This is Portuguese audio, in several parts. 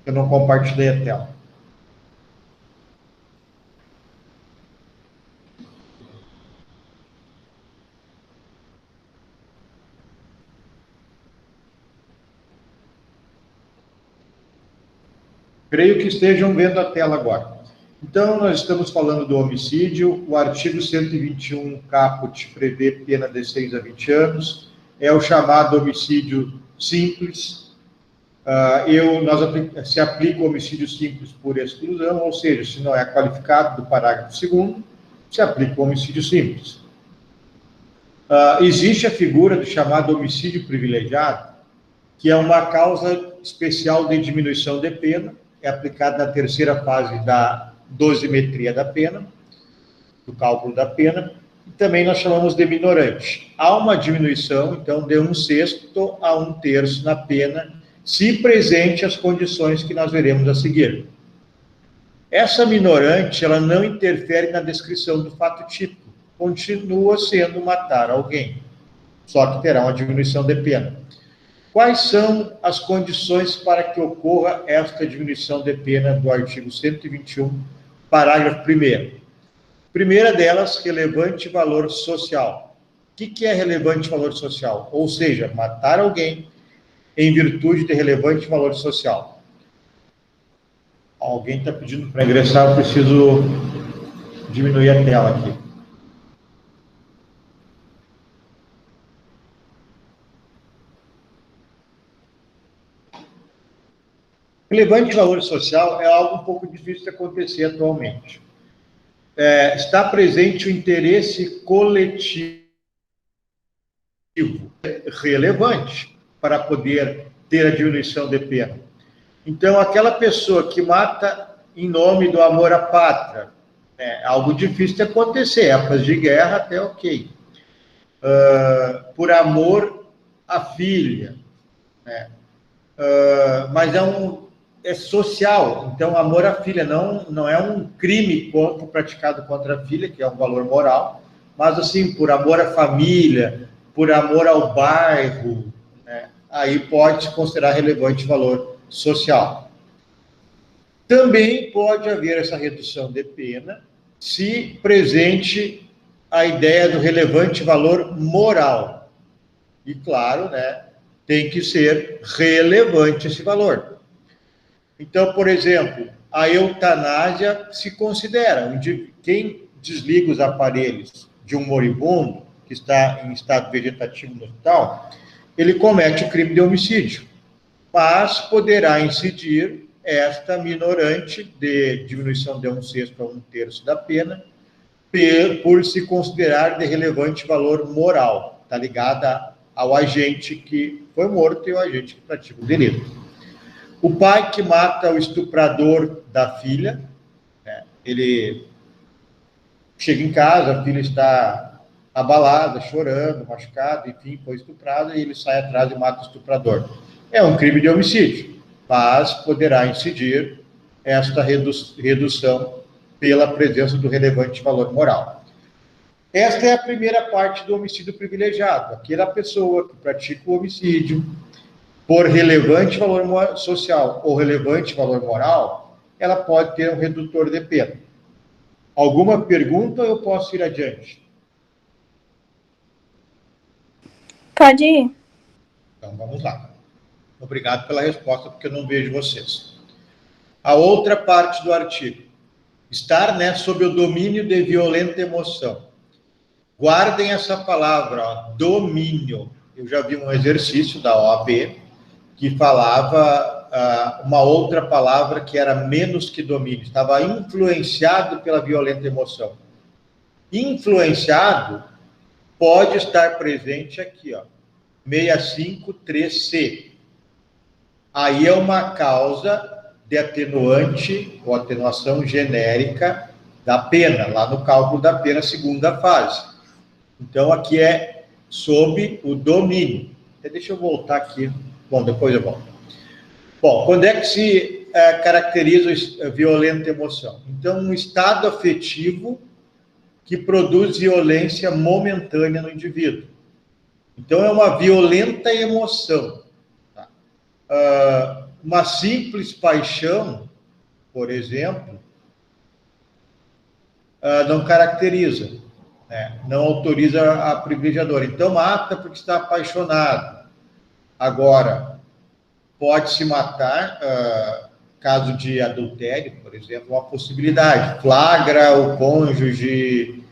Eu não compartilhei a tela. Creio que estejam vendo a tela agora. Então, nós estamos falando do homicídio. O artigo 121 caput prevê pena de 6 a 20 anos. É o chamado homicídio simples. Se aplica o homicídio simples por exclusão, ou seja, se não é qualificado do parágrafo 2º, se aplica o homicídio simples. Existe a figura do chamado homicídio privilegiado, que é uma causa especial de diminuição de pena, é aplicada na terceira fase da dosimetria da pena, do cálculo da pena, e também nós chamamos de minorante. Há uma diminuição, então, de 1/6 a 1/3 na pena, se presente as condições que nós veremos a seguir. Essa minorante, ela não interfere na descrição do fato típico, continua sendo matar alguém, só que terá uma diminuição de pena. Quais são as condições para que ocorra esta diminuição de pena do artigo 121, parágrafo 1º? Primeira delas, relevante valor social. O que é relevante valor social? Ou seja, matar alguém em virtude de relevante valor social. Alguém está pedindo para ingressar, eu preciso diminuir a tela aqui. Relevante valor social é algo um pouco difícil de acontecer atualmente. Está presente o interesse coletivo relevante para poder ter a diminuição de pena. Então, aquela pessoa que mata em nome do amor à pátria, é algo difícil de acontecer, épocas de guerra até ok. Por amor à filha, né? Mas é social, então amor à filha não é um crime praticado contra a filha, que é um valor moral, mas assim, por amor à família, por amor ao bairro, né? Aí pode se considerar relevante valor social. Também pode haver essa redução de pena se presente a ideia do relevante valor moral. E claro, né, tem que ser relevante esse valor. Então, por exemplo, a eutanásia se considera, quem desliga os aparelhos de um moribundo que está em estado vegetativo no hospital, ele comete o crime de homicídio, mas poderá incidir esta minorante de diminuição de 1/6 a 1/3 da pena, por se considerar de relevante valor moral, está ligada ao agente que foi morto e ao agente que pratica o delito. O pai que mata o estuprador da filha, né, ele chega em casa, a filha está abalada, chorando, machucada, enfim, foi estuprada, e ele sai atrás e mata o estuprador. É um crime de homicídio, mas poderá incidir esta redução pela presença do relevante valor moral. Esta é a primeira parte do homicídio privilegiado. Aquela pessoa que pratica o homicídio por relevante valor social ou relevante valor moral, ela pode ter um redutor de pena. Alguma pergunta ou eu posso ir adiante? Pode ir. Então, vamos lá. Obrigado pela resposta, porque eu não vejo vocês. A outra parte do artigo. Estar, né, sob o domínio de violenta emoção. Guardem essa palavra, ó, domínio. Eu já vi um exercício da OAB que falava uma outra palavra que era menos que domínio. Estava influenciado pela violenta emoção. Influenciado pode estar presente aqui, ó, 653C. Aí é uma causa de atenuante ou atenuação genérica da pena, lá no cálculo da pena, segunda fase. Então, aqui é sob o domínio. Deixa eu voltar aqui. Bom, depois eu volto. Bom, quando é que se caracteriza a violenta emoção? Então, um estado afetivo que produz violência momentânea no indivíduo. Então, é uma violenta emoção. Tá? uma simples paixão, por exemplo, não caracteriza, né? Não autoriza a privilegiadora. Então, mata porque está apaixonado. Agora, pode-se matar, caso de adultério, por exemplo, uma possibilidade. Flagra o cônjuge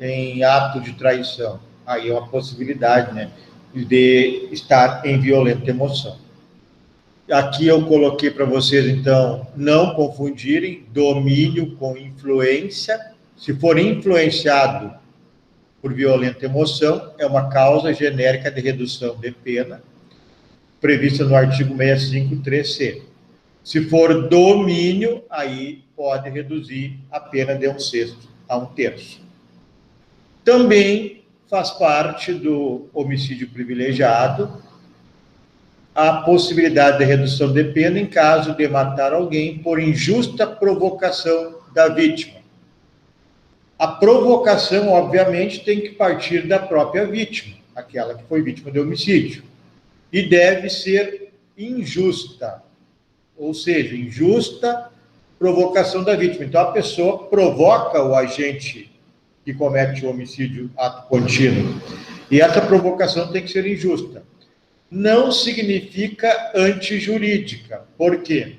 em ato de traição. Aí é uma possibilidade, né, de estar em violenta emoção. Aqui eu coloquei para vocês, então, não confundirem domínio com influência. Se for influenciado por violenta emoção, é uma causa genérica de redução de pena, prevista no artigo 65.3c. Se for domínio, aí pode reduzir a pena de 1/6 a 1/3. Também faz parte do homicídio privilegiado a possibilidade de redução de pena em caso de matar alguém por injusta provocação da vítima. A provocação, obviamente, tem que partir da própria vítima, aquela que foi vítima de homicídio, e deve ser injusta, ou seja, injusta provocação da vítima. Então, a pessoa provoca o agente que comete o homicídio ato contínuo, e essa provocação tem que ser injusta. Não significa antijurídica. Por quê?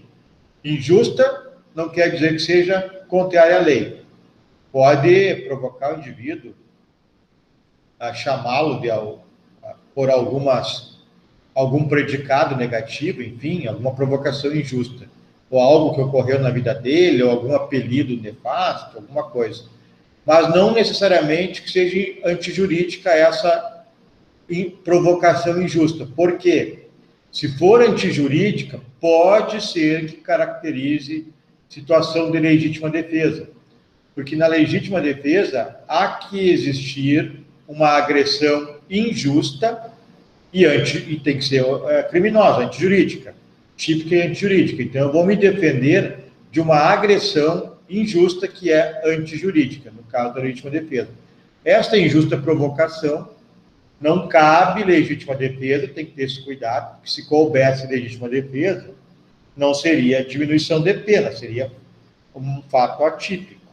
Injusta não quer dizer que seja contrária à lei. Pode provocar o indivíduo a chamá-lo por algum predicado negativo, enfim, alguma provocação injusta, ou algo que ocorreu na vida dele, ou algum apelido nefasto, alguma coisa. Mas não necessariamente que seja antijurídica essa provocação injusta. Por quê? Se for antijurídica, pode ser que caracterize situação de legítima defesa. Porque na legítima defesa há que existir uma agressão injusta e tem que ser criminosa, antijurídica, típica e antijurídica. Então, eu vou me defender de uma agressão injusta que é antijurídica, no caso da legítima defesa. Esta injusta provocação não cabe legítima defesa, tem que ter esse cuidado, porque se coubesse legítima defesa, não seria diminuição de pena, seria um fato atípico,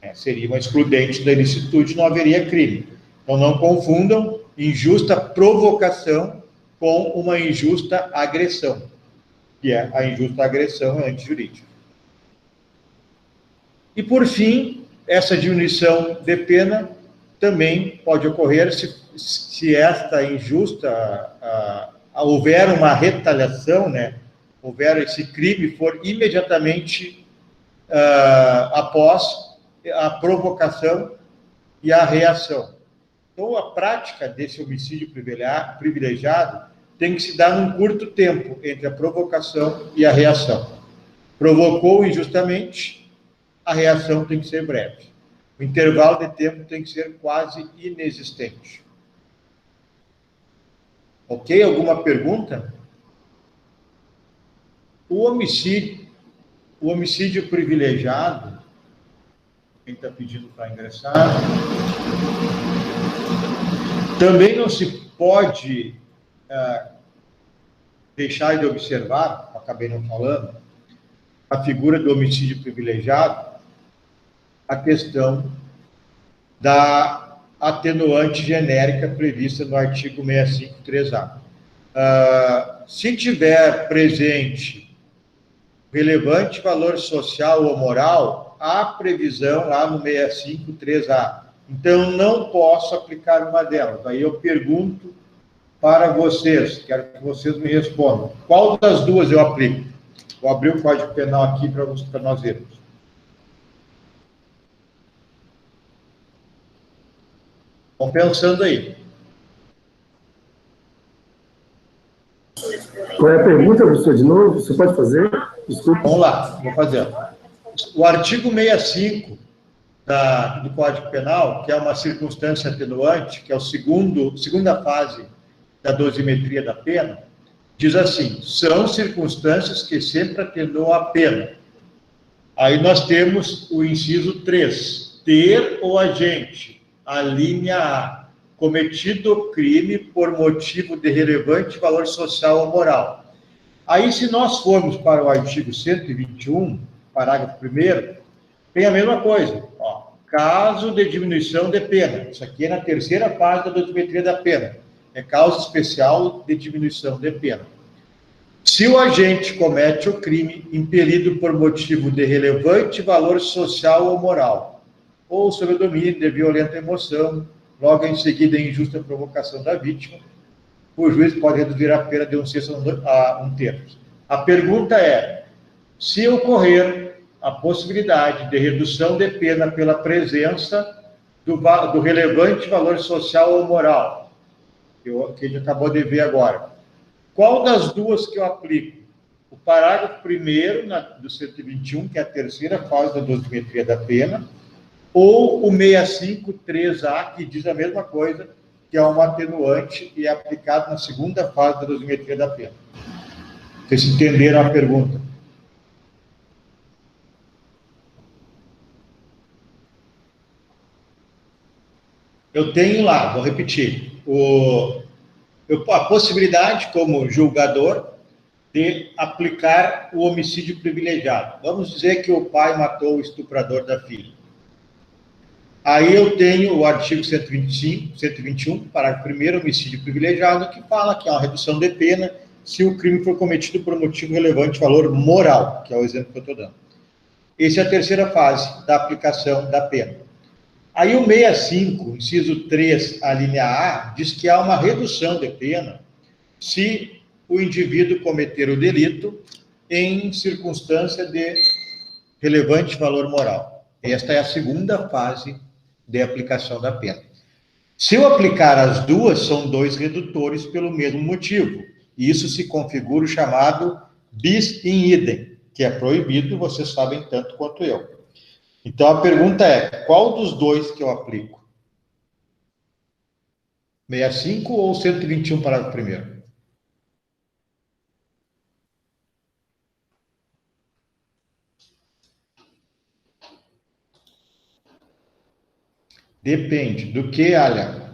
né? Seria uma excludente da ilicitude, não haveria crime. Então, não confundam injusta provocação com uma injusta agressão, que é a injusta agressão antijurídica. E, por fim, essa diminuição de pena também pode ocorrer se esta injusta, houver uma retaliação, né? Houver esse crime, for imediatamente após a provocação e a reação. Então, a prática desse homicídio privilegiado tem que se dar num curto tempo entre a provocação e a reação. Provocou injustamente, a reação tem que ser breve. O intervalo de tempo tem que ser quase inexistente. Ok? Alguma pergunta? O homicídio privilegiado, quem está pedindo para ingressar, também não se pode deixar de observar, acabei não falando, a figura do homicídio privilegiado, a questão da atenuante genérica prevista no artigo 65.3a. Se tiver presente relevante valor social ou moral, há previsão lá no 65.3a. Então, não posso aplicar uma delas. Aí eu pergunto para vocês, quero que vocês me respondam. Qual das duas eu aplico? Vou abrir o Código Penal aqui para nós vermos. Estão pensando aí. Qual é a pergunta, professor, de novo? Você pode fazer? Desculpa. Vamos lá, vou fazer. O artigo 65 do Código Penal, que é uma circunstância atenuante, que é a segunda fase da dosimetria da pena, diz assim: são circunstâncias que sempre atenuam a pena. Aí nós temos o inciso 3, ter o agente, a linha A, cometido crime por motivo de relevante valor social ou moral. Aí, se nós formos para o artigo 121, parágrafo 1º, tem a mesma coisa. Ó, caso de diminuição de pena. Isso aqui é na terceira fase da dosimetria da pena. É causa especial de diminuição de pena. Se o agente comete o crime impelido por motivo de relevante valor social ou moral, ou sob o domínio de violenta emoção, logo em seguida em injusta provocação da vítima, o juiz pode reduzir a pena de 1/6 a 1/3. A pergunta é, se ocorrer a possibilidade de redução de pena pela presença do relevante valor social ou moral, que a gente acabou de ver agora, qual das duas que eu aplico? O parágrafo 1º do 121, que é a terceira fase da dosimetria da pena, ou o 65.3a, que diz a mesma coisa, que é um atenuante e é aplicado na segunda fase da dosimetria da pena. Vocês entenderam a pergunta? Eu tenho lá, vou repetir, a possibilidade, como julgador, de aplicar o homicídio privilegiado. Vamos dizer que o pai matou o estuprador da filha. Aí eu tenho o artigo 121, parágrafo 1º, homicídio privilegiado, que fala que há uma redução de pena se o crime for cometido por motivo relevante de valor moral, que é o exemplo que eu estou dando. Essa é a terceira fase da aplicação da pena. Aí o 65, inciso 3, a linha A, diz que há uma redução de pena se o indivíduo cometer o delito em circunstância de relevante valor moral. Esta é a segunda fase de aplicação da pena. Se eu aplicar as duas, são dois redutores pelo mesmo motivo. E isso se configura o chamado bis in idem, que é proibido, vocês sabem tanto quanto eu. Então, a pergunta é, qual dos dois que eu aplico? 65 ou 121, parágrafo 1º? Depende. Do que, Alia?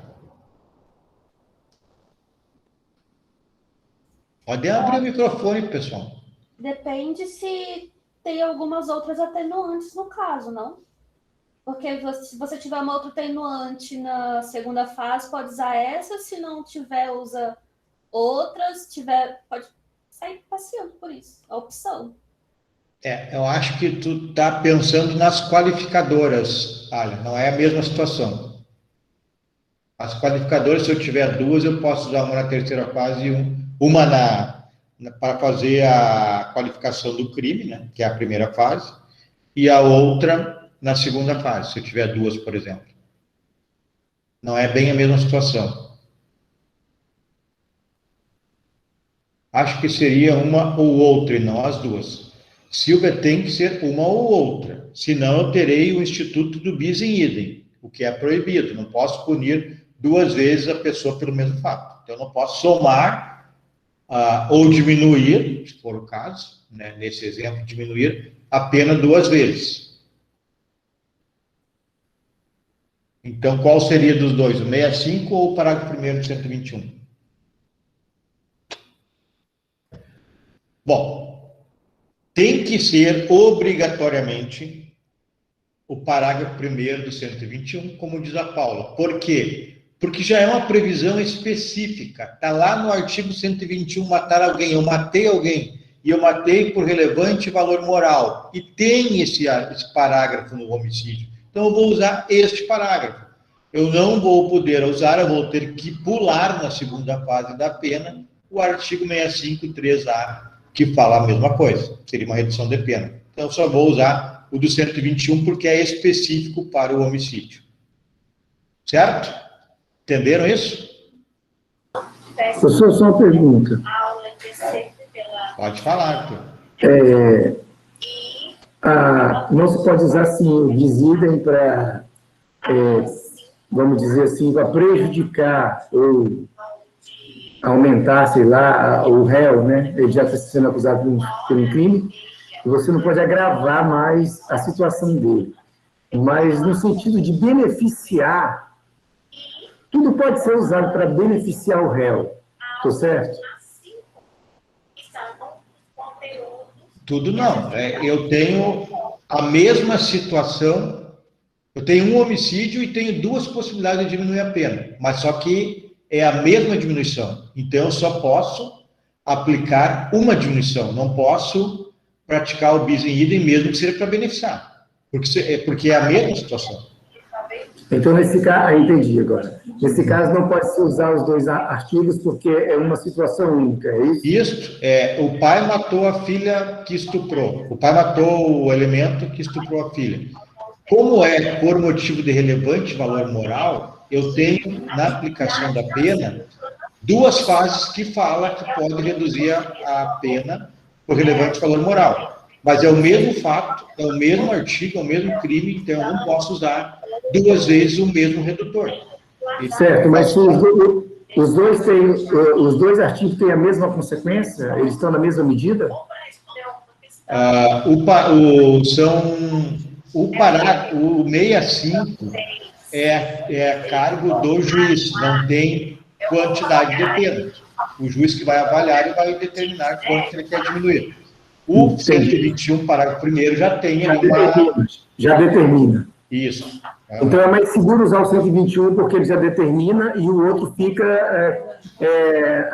Pode abrir o microfone, pessoal. Depende se tem algumas outras atenuantes no caso, não? Porque se você tiver uma outra atenuante na segunda fase, pode usar essa. Se não tiver, usa outras. Se tiver, pode sair passeando por isso. A opção. Eu acho que tu está pensando nas qualificadoras, Alia. Não é a mesma situação. As qualificadoras, se eu tiver duas, eu posso usar uma na terceira fase e uma para fazer a qualificação do crime, né, que é a primeira fase, e a outra na segunda fase, se eu tiver duas, por exemplo. Não é bem a mesma situação. Acho que seria uma ou outra, e não as duas. Silvia, tem que ser uma ou outra, senão eu terei o instituto do bis in idem, o que é proibido. Não posso punir duas vezes a pessoa pelo mesmo fato. Então, eu não posso somar ou diminuir, se for o caso, né, nesse exemplo, diminuir a pena duas vezes. Então, qual seria dos dois, o 65 ou o parágrafo 1º do 121? Bom, tem que ser obrigatoriamente o parágrafo 1º do 121, como diz a Paula. Por quê? Porque já é uma previsão específica. Está lá no artigo 121, matar alguém. Eu matei alguém e eu matei por relevante valor moral. E tem esse parágrafo no homicídio. Então, eu vou usar este parágrafo. Eu não vou poder usar, eu vou ter que pular na segunda fase da pena o artigo 65.3a, que fala a mesma coisa. Seria uma redução de pena. Então, eu só vou usar o do 121 porque é específico para o homicídio. Certo? Entenderam isso? Professor, só uma pergunta. Pode falar, Arthur. Não se pode usar, assim, o bis idem para, vamos dizer assim, para prejudicar ou aumentar, sei lá, o réu, né? Ele já está sendo acusado por um crime, e você não pode agravar mais a situação dele. Mas no sentido de beneficiar, tudo pode ser usado para beneficiar o réu, estou certo? Tudo não. Eu tenho a mesma situação, eu tenho um homicídio e tenho duas possibilidades de diminuir a pena, mas só que é a mesma diminuição. Então, eu só posso aplicar uma diminuição, não posso praticar o bis in idem, mesmo que seja para beneficiar, porque é a mesma situação. Então, nesse caso, entendi agora. Nesse caso, não pode se usar os dois artigos porque é uma situação única, é isso? Isso, o pai matou a filha que estuprou, o pai matou o elemento que estuprou a filha. Como é por motivo de relevante valor moral, eu tenho, na aplicação da pena, duas fases que fala que pode reduzir a pena por relevante valor moral. Mas é o mesmo fato, é o mesmo artigo, é o mesmo crime, então eu não posso usar duas vezes o mesmo redutor. Certo, mas se os dois artigos têm a mesma consequência, eles estão na mesma medida? O parágrafo, o 65 é a cargo do juiz, não tem quantidade de pena. O juiz que vai avaliar e vai determinar quanto ele quer diminuir. O 121, parágrafo 1º, já tem ali uma... Já determina. Isso. Então é mais seguro usar o 121 porque ele já determina e o outro fica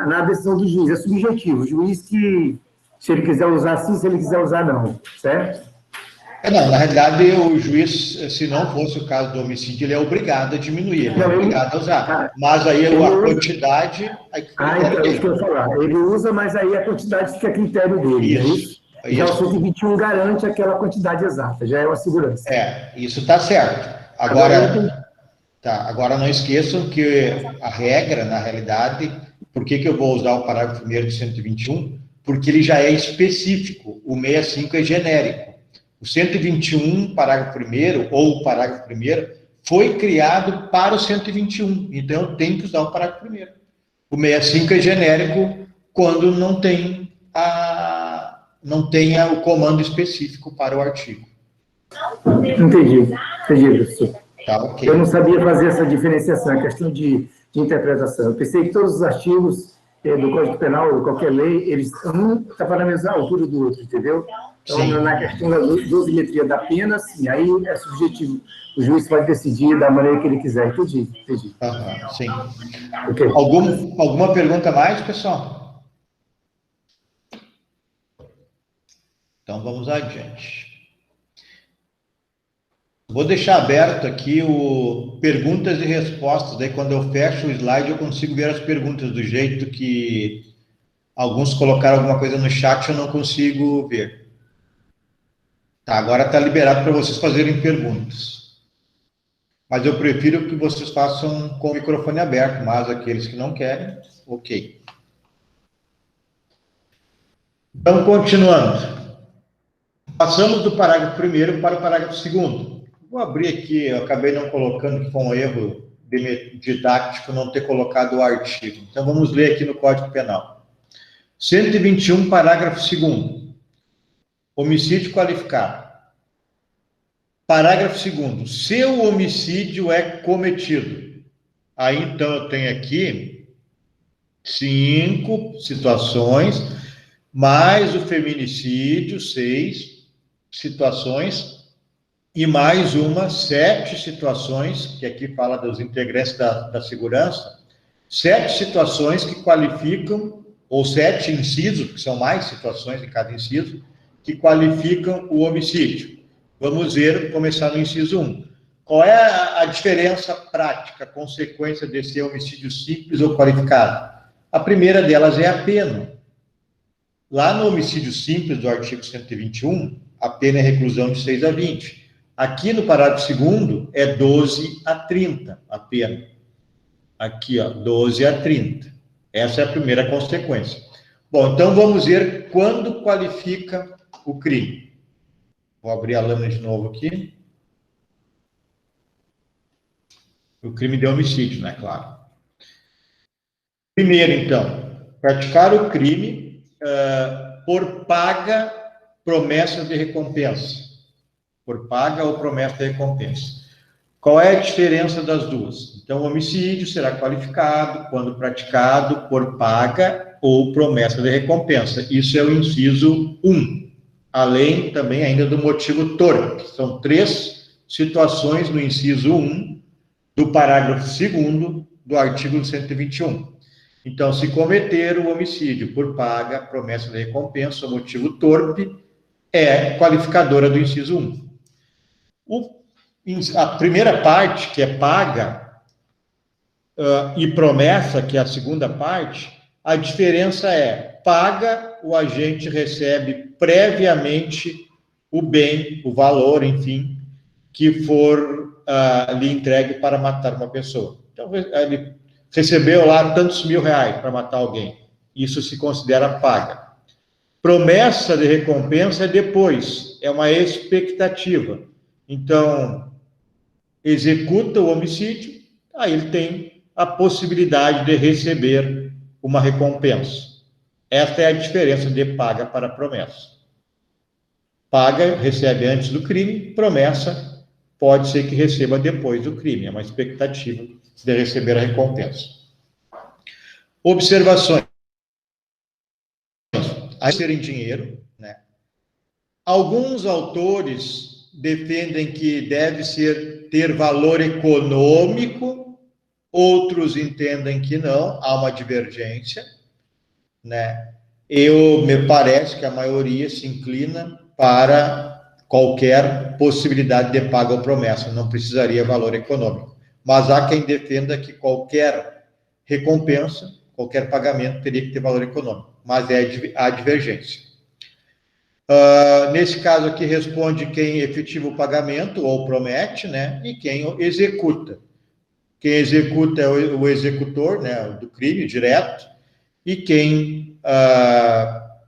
na decisão do juiz. É subjetivo. O juiz que, se ele quiser usar sim, se ele quiser usar não. Certo? Não, na realidade, o juiz, se não fosse o caso do homicídio, ele é obrigado a diminuir, ele é obrigado a usar. Mas aí a quantidade... então é isso que eu ia falar. Ele usa, mas aí a quantidade fica a critério dele, é isso? Já o 121 garante aquela quantidade exata, já é uma segurança. Isso está certo. Agora não esqueçam que a regra, na realidade, por que eu vou usar o parágrafo 1º do 121? Porque ele já é específico, o 65 é genérico. O 121, parágrafo 1º, ou o parágrafo 1º, foi criado para o 121, então eu tenho que usar o parágrafo 1º. O 65 é genérico quando não tem o comando específico para o artigo. Entendi, professor. Tá, ok. Eu não sabia fazer essa diferenciação, é questão de interpretação. Eu pensei que todos os artigos do Código Penal, ou qualquer lei, eles estavam na mesma altura do outro, entendeu? Então, sim, na questão da dosimetria da pena, sim, aí é subjetivo. O juiz pode decidir da maneira que ele quiser. Entendi. Sim. Okay. Alguma pergunta mais, pessoal? Então, vamos adiante. Vou deixar aberto aqui o perguntas e respostas. Daí, quando eu fecho o slide, eu consigo ver as perguntas do jeito que alguns colocaram alguma coisa no chat, eu não consigo ver. Tá, agora está liberado para vocês fazerem perguntas. Mas eu prefiro que vocês façam com o microfone aberto, mas aqueles que não querem, ok. Então, continuando. Passamos do parágrafo 1º para o parágrafo 2º. Vou abrir aqui, eu acabei não colocando, que foi um erro didático não ter colocado o artigo. Então, vamos ler aqui no Código Penal. 121, parágrafo 2º. Homicídio qualificado. Parágrafo 2º. Se o homicídio é cometido. Aí, então, eu tenho aqui 5 situações, mais o feminicídio, 6 situações, e mais 7 situações, que aqui fala dos integrantes da segurança, 7 situações que qualificam, ou 7 incisos, que são mais situações em cada inciso, que qualificam o homicídio. Vamos ver, começar no inciso 1. Qual é a diferença prática, consequência desse homicídio simples ou qualificado? A primeira delas é a pena. Lá no homicídio simples do artigo 121, a pena é reclusão de 6 a 20. Aqui no parágrafo 2º é 12 a 30 a pena. Aqui, 12 a 30. Essa é a primeira consequência. Bom, então vamos ver quando qualifica o crime. Vou abrir a lâmina de novo aqui. O crime de homicídio, né? Claro. Primeiro, então, praticar o crime por paga, promessa de recompensa. Por paga ou promessa de recompensa. Qual é a diferença das duas? Então, o homicídio será qualificado quando praticado por paga ou promessa de recompensa. Isso é o inciso 1. além também ainda do motivo torpe. São 3 situações no inciso 1 do parágrafo 2º do artigo 121. Então, se cometer o homicídio por paga, promessa de recompensa ou motivo torpe, é qualificadora do inciso 1. A primeira parte, que é paga, e promessa, que é a segunda parte, a diferença é: paga, o agente recebe previamente o bem, o valor, enfim, que for lhe entregue para matar uma pessoa. Então, ele recebeu lá tantos R$1.000 para matar alguém. Isso se considera paga. Promessa de recompensa é depois, é uma expectativa. Então, executa o homicídio, aí ele tem a possibilidade de receber uma recompensa. Esta é a diferença de paga para promessa. Paga, recebe antes do crime, promessa, pode ser que receba depois do crime, é uma expectativa de receber a recompensa. Observações. A ser em dinheiro, né? Alguns autores defendem que deve ter valor econômico, outros entendem que não, há uma divergência, né? Me parece que a maioria se inclina para qualquer possibilidade de paga ou promessa, não precisaria valor econômico. Mas há quem defenda que qualquer recompensa, qualquer pagamento teria que ter valor econômico, mas há divergência. Nesse caso aqui responde quem efetiva o pagamento ou promete, né, e quem executa. Quem executa é o executor, né, do crime direto, e quem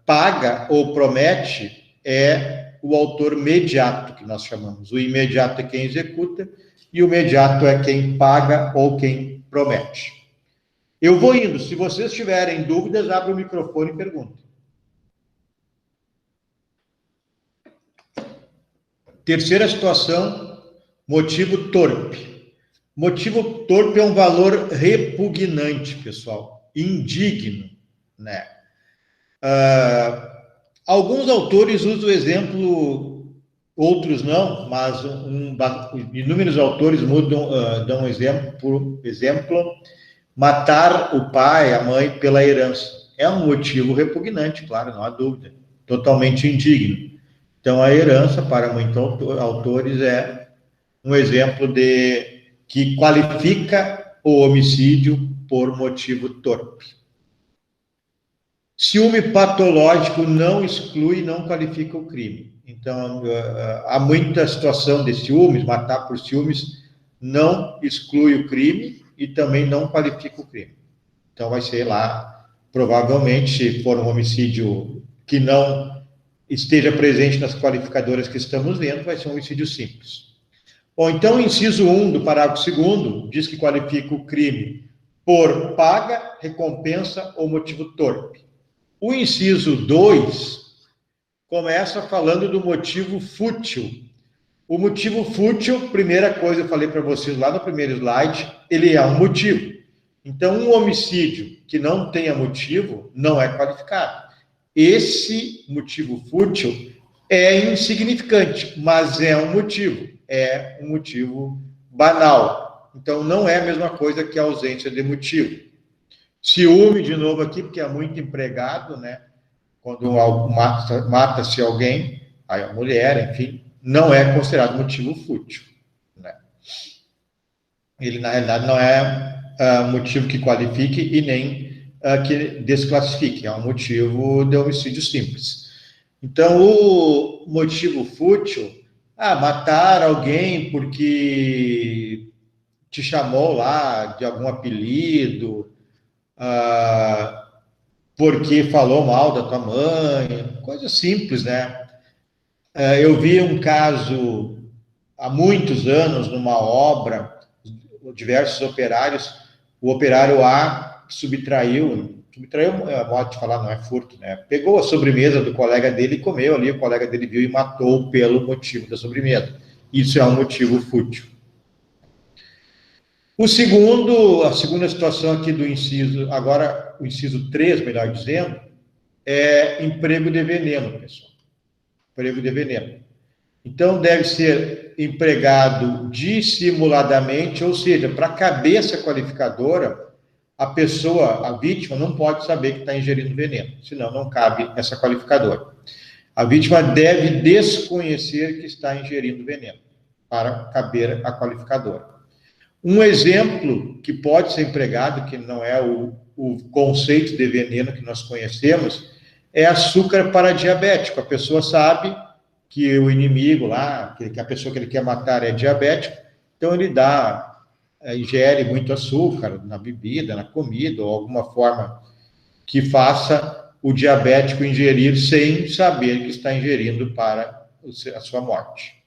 paga ou promete é o autor mediato, que nós chamamos. O imediato é quem executa e o mediato é quem paga ou quem promete. Eu vou indo. Se vocês tiverem dúvidas, abre o microfone e perguntem. Terceira situação, motivo torpe. Motivo torpe é um valor repugnante, pessoal, indigno, né? Alguns autores usam o exemplo, outros não, mas inúmeros autores dão um exemplo, por exemplo, matar o pai, a mãe pela herança. É um motivo repugnante, claro, não há dúvida, totalmente indigno. Então, a herança, para muitos autores, é um exemplo que qualifica o homicídio por motivo torpe. Ciúme patológico não exclui, não qualifica o crime. Então, há muita situação de ciúmes, matar por ciúmes não exclui o crime e também não qualifica o crime. Então, vai ser lá, provavelmente, se for um homicídio que não esteja presente nas qualificadoras que estamos vendo, vai ser um homicídio simples. Bom, então, o inciso 1 do parágrafo 2º diz que qualifica o crime por paga, recompensa ou motivo torpe. O inciso 2 começa falando do motivo fútil. O motivo fútil, primeira coisa eu falei para vocês lá no primeiro slide, ele é um motivo. Então, um homicídio que não tenha motivo não é qualificado. Esse motivo fútil é insignificante, mas é um motivo banal. Então, não é a mesma coisa que a ausência de motivo. Ciúme, de novo aqui, porque é muito empregado, né? Quando mata-se alguém, aí a mulher, enfim, não é considerado motivo fútil, né? Ele, na realidade, não é motivo que qualifique e nem que desclassifique, é um motivo de homicídio simples. Então, o motivo fútil, matar alguém porque te chamou lá de algum apelido, porque falou mal da tua mãe, coisa simples, né? Eu vi um caso há muitos anos numa obra, diversos operários, o operário A subtraiu, é modo de falar, não é furto, né? Pegou a sobremesa do colega dele e comeu ali, o colega dele viu e matou pelo motivo da sobremesa. Isso é um motivo fútil. A segunda situação aqui do inciso, o inciso 3, melhor dizendo, é emprego de veneno, pessoal. frevo de veneno. Então, deve ser empregado dissimuladamente, ou seja, para a cabeça qualificadora, a pessoa, a vítima, não pode saber que está ingerindo veneno, senão não cabe essa qualificadora. A vítima deve desconhecer que está ingerindo veneno, para caber a qualificadora. Um exemplo que pode ser empregado, que não é o conceito de veneno que nós conhecemos, é açúcar para diabético. A pessoa sabe que o inimigo lá, que a pessoa que ele quer matar é diabético, então ele ingere muito açúcar na bebida, na comida, ou alguma forma que faça o diabético ingerir sem saber que está ingerindo para a sua morte.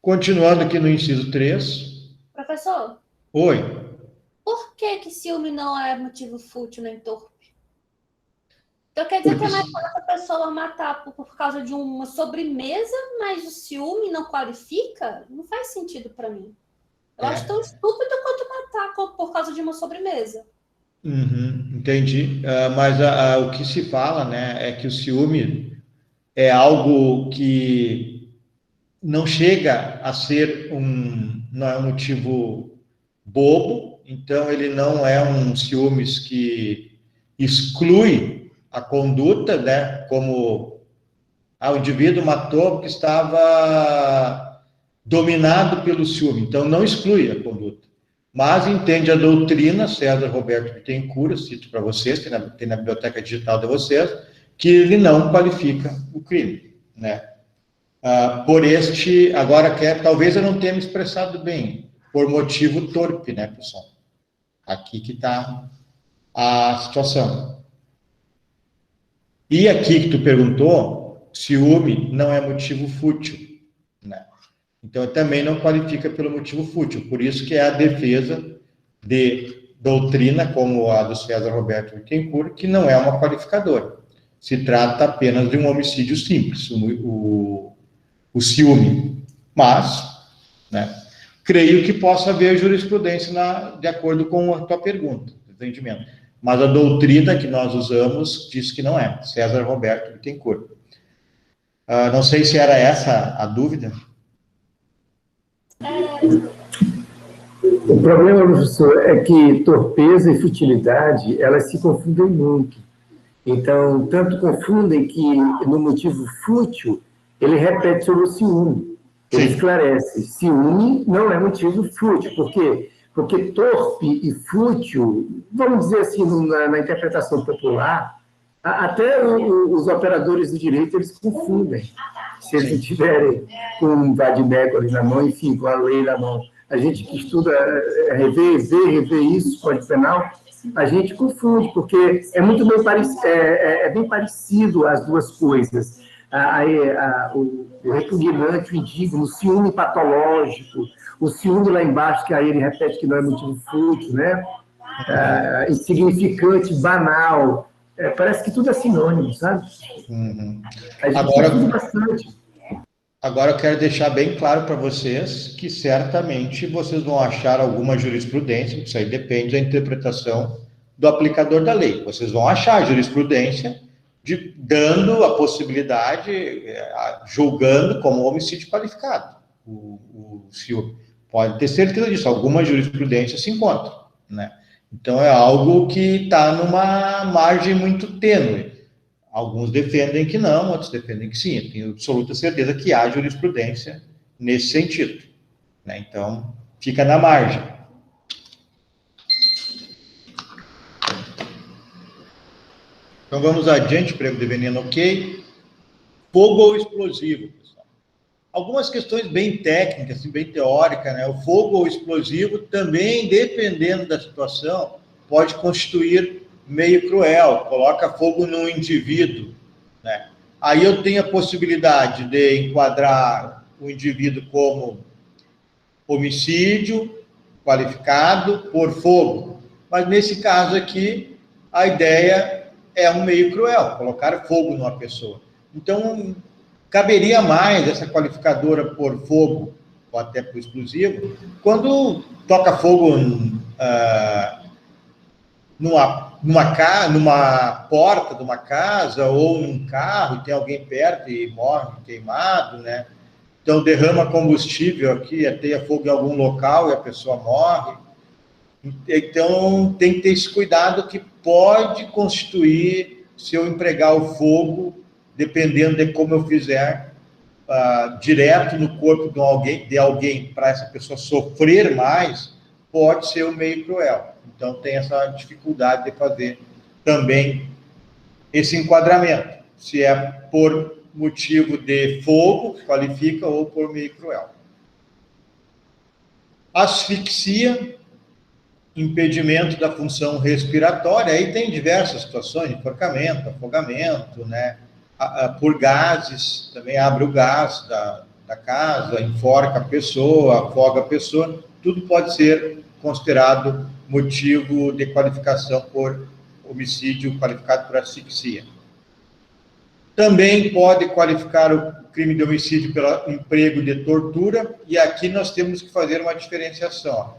Continuando aqui no inciso 3. Professor? Oi. Por que ciúme não é motivo fútil nem torpe? Então quer dizer que é mais fácil a pessoa matar por causa de uma sobremesa, mas o ciúme não qualifica? Não faz sentido para mim. Eu acho tão estúpido quanto matar por causa de uma sobremesa. Entendi. Mas o que se fala, né, é que o ciúme é algo que não chega a ser não é um motivo bobo, então ele não é um ciúmes que exclui a conduta, né, como o indivíduo matou porque estava dominado pelo ciúme, então não exclui a conduta. Mas entende a doutrina, César Roberto Bittencourt, cito para vocês, tem na biblioteca digital de vocês, que ele não qualifica o crime, né? Agora, talvez eu não tenha me expressado bem, por motivo torpe, né, pessoal? Aqui que está a situação. E aqui que tu perguntou, ciúme não é motivo fútil, né? Então, também não qualifica pelo motivo fútil. Por isso que é a defesa de doutrina, como a do César Roberto Bittencourt, que não é uma qualificadora. Se trata apenas de um homicídio simples, o ciúme. Mas, né, creio que possa haver jurisprudência de acordo com a tua pergunta, entendimento. Mas a doutrina que nós usamos diz que não é. César Roberto Bittencourt. Não sei se era essa a dúvida. O problema, professor, é que torpeza e futilidade, elas se confundem muito. Então, tanto confundem que no motivo fútil, ele repete sobre o ciúme. Ele esclarece. Ciúme não é motivo fútil. Por quê? Porque torpe e fútil, vamos dizer assim, na interpretação popular, até os operadores do direito, eles confundem. Se eles não tiverem com um vadimeco ali na mão, enfim, com a lei na mão. A gente que estuda, rever isso, Código Penal, a gente confunde, porque é muito bem parecido as duas coisas. O repugnante, o indigno, o ciúme patológico, o ciúme lá embaixo, que aí ele repete que não é motivo fútil, né? Insignificante, banal. Parece que tudo é sinônimo, sabe? A gente confunde bastante. Agora eu quero deixar bem claro para vocês que certamente vocês vão achar alguma jurisprudência, isso aí depende da interpretação do aplicador da lei. Vocês vão achar jurisprudência dando a possibilidade, julgando como homicídio qualificado o ciúme. Pode ter certeza disso, alguma jurisprudência se encontra, né? Então é algo que está numa margem muito tênue. Alguns defendem que não, outros defendem que sim. Eu tenho absoluta certeza que há jurisprudência nesse sentido, né? Então, fica na margem. Então, vamos adiante, prego de veneno, ok. Fogo ou explosivo, pessoal. Algumas questões bem técnicas, bem teóricas, né? O fogo ou explosivo também, dependendo da situação, pode constituir meio cruel, coloca fogo no indivíduo, né? Aí eu tenho a possibilidade de enquadrar o indivíduo como homicídio qualificado por fogo, mas nesse caso aqui, a ideia é um meio cruel, colocar fogo numa pessoa. Então, caberia mais essa qualificadora por fogo, ou até por explosivo, quando toca fogo numa numa porta de uma casa ou num carro, e tem alguém perto e morre queimado, né? Então, derrama combustível aqui, ateia fogo em algum local e a pessoa morre. Então, tem que ter esse cuidado que pode constituir, se eu empregar o fogo, dependendo de como eu fizer, direto no corpo de alguém para essa pessoa sofrer mais, pode ser um meio cruel. Então, tem essa dificuldade de fazer também esse enquadramento, se é por motivo de fogo, que qualifica, ou por meio cruel. Asfixia, impedimento da função respiratória, aí tem diversas situações, enforcamento, afogamento, né? Por gases, também abre o gás da casa, enforca a pessoa, afoga a pessoa, tudo pode ser considerado motivo de qualificação por homicídio qualificado por asfixia. Também pode qualificar o crime de homicídio pelo emprego de tortura, e aqui nós temos que fazer uma diferenciação.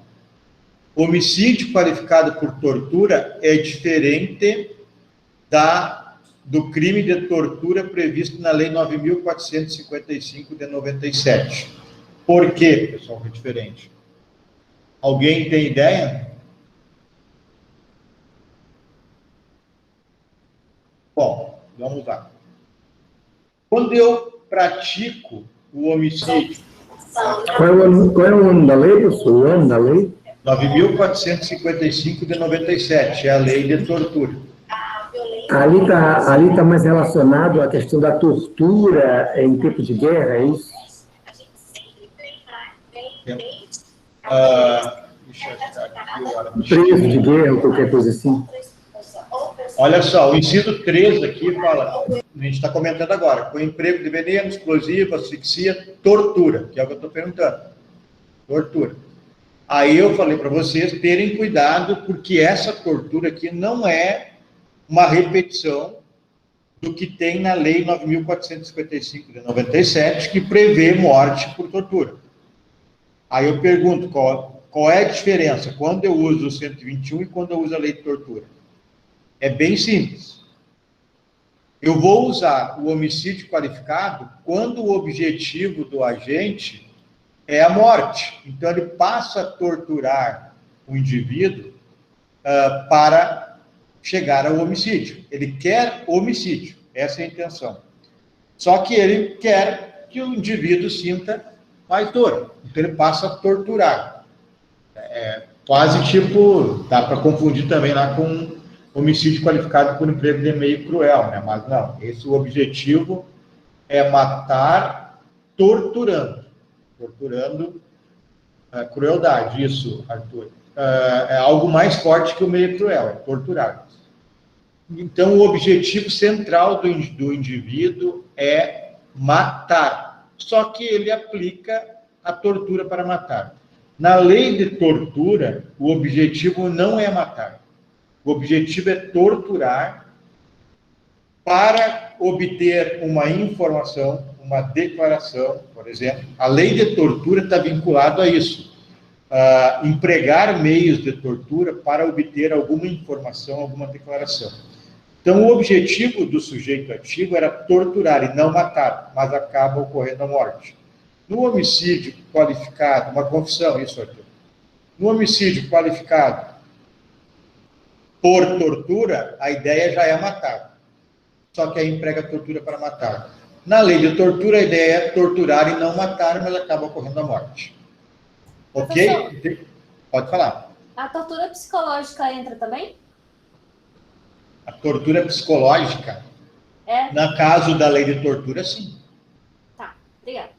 Homicídio qualificado por tortura é diferente do crime de tortura previsto na Lei 9.455 de 97. Por quê, pessoal, que é diferente? Alguém tem ideia? Bom, vamos lá. Quando eu pratico o homicídio... Qual é o ano da lei, professor? O ano da lei? 9.455 de 97, é a lei de tortura. Ali tá mais relacionado à questão da tortura em tempo de guerra, é isso? Deixa eu achar aqui. Preso de guerra ou qualquer coisa assim. Olha só, o inciso 3 aqui fala, a gente está comentando agora, com emprego de veneno, explosivo, asfixia, tortura, que é o que eu estou perguntando. Tortura. Aí eu falei para vocês terem cuidado, porque essa tortura aqui não é uma repetição do que tem na Lei 9.455 de 97, que prevê morte por tortura. Aí eu pergunto, qual é a diferença quando eu uso o 121 e quando eu uso a lei de tortura? É bem simples. Eu vou usar o homicídio qualificado quando o objetivo do agente é a morte. Então, ele passa a torturar o indivíduo para chegar ao homicídio. Ele quer homicídio, essa é a intenção. Só que ele quer que o indivíduo sinta mais dor. Então, ele passa a torturar. Quase tipo, dá para confundir também lá com homicídio qualificado por emprego de meio cruel, né? Mas não, o objetivo é matar torturando. Torturando crueldade, isso, Arthur. É algo mais forte que o meio cruel, é torturar. Então, o objetivo central do indivíduo é matar. Só que ele aplica a tortura para matar. Na lei de tortura, o objetivo não é matar. O objetivo é torturar para obter uma informação, uma declaração, por exemplo. A lei de tortura está vinculada a isso. Empregar meios de tortura para obter alguma informação, alguma declaração. Então, o objetivo do sujeito ativo era torturar e não matar, mas acaba ocorrendo a morte. No homicídio qualificado, uma confissão, isso aqui. No homicídio qualificado por tortura, a ideia já é matar. Só que aí emprega tortura para matar. Na lei de tortura, a ideia é torturar e não matar, mas acaba ocorrendo a morte. Ok? Professor, pode falar. A tortura psicológica entra também? A tortura psicológica? É? No caso da lei de tortura, sim. Tá, obrigada.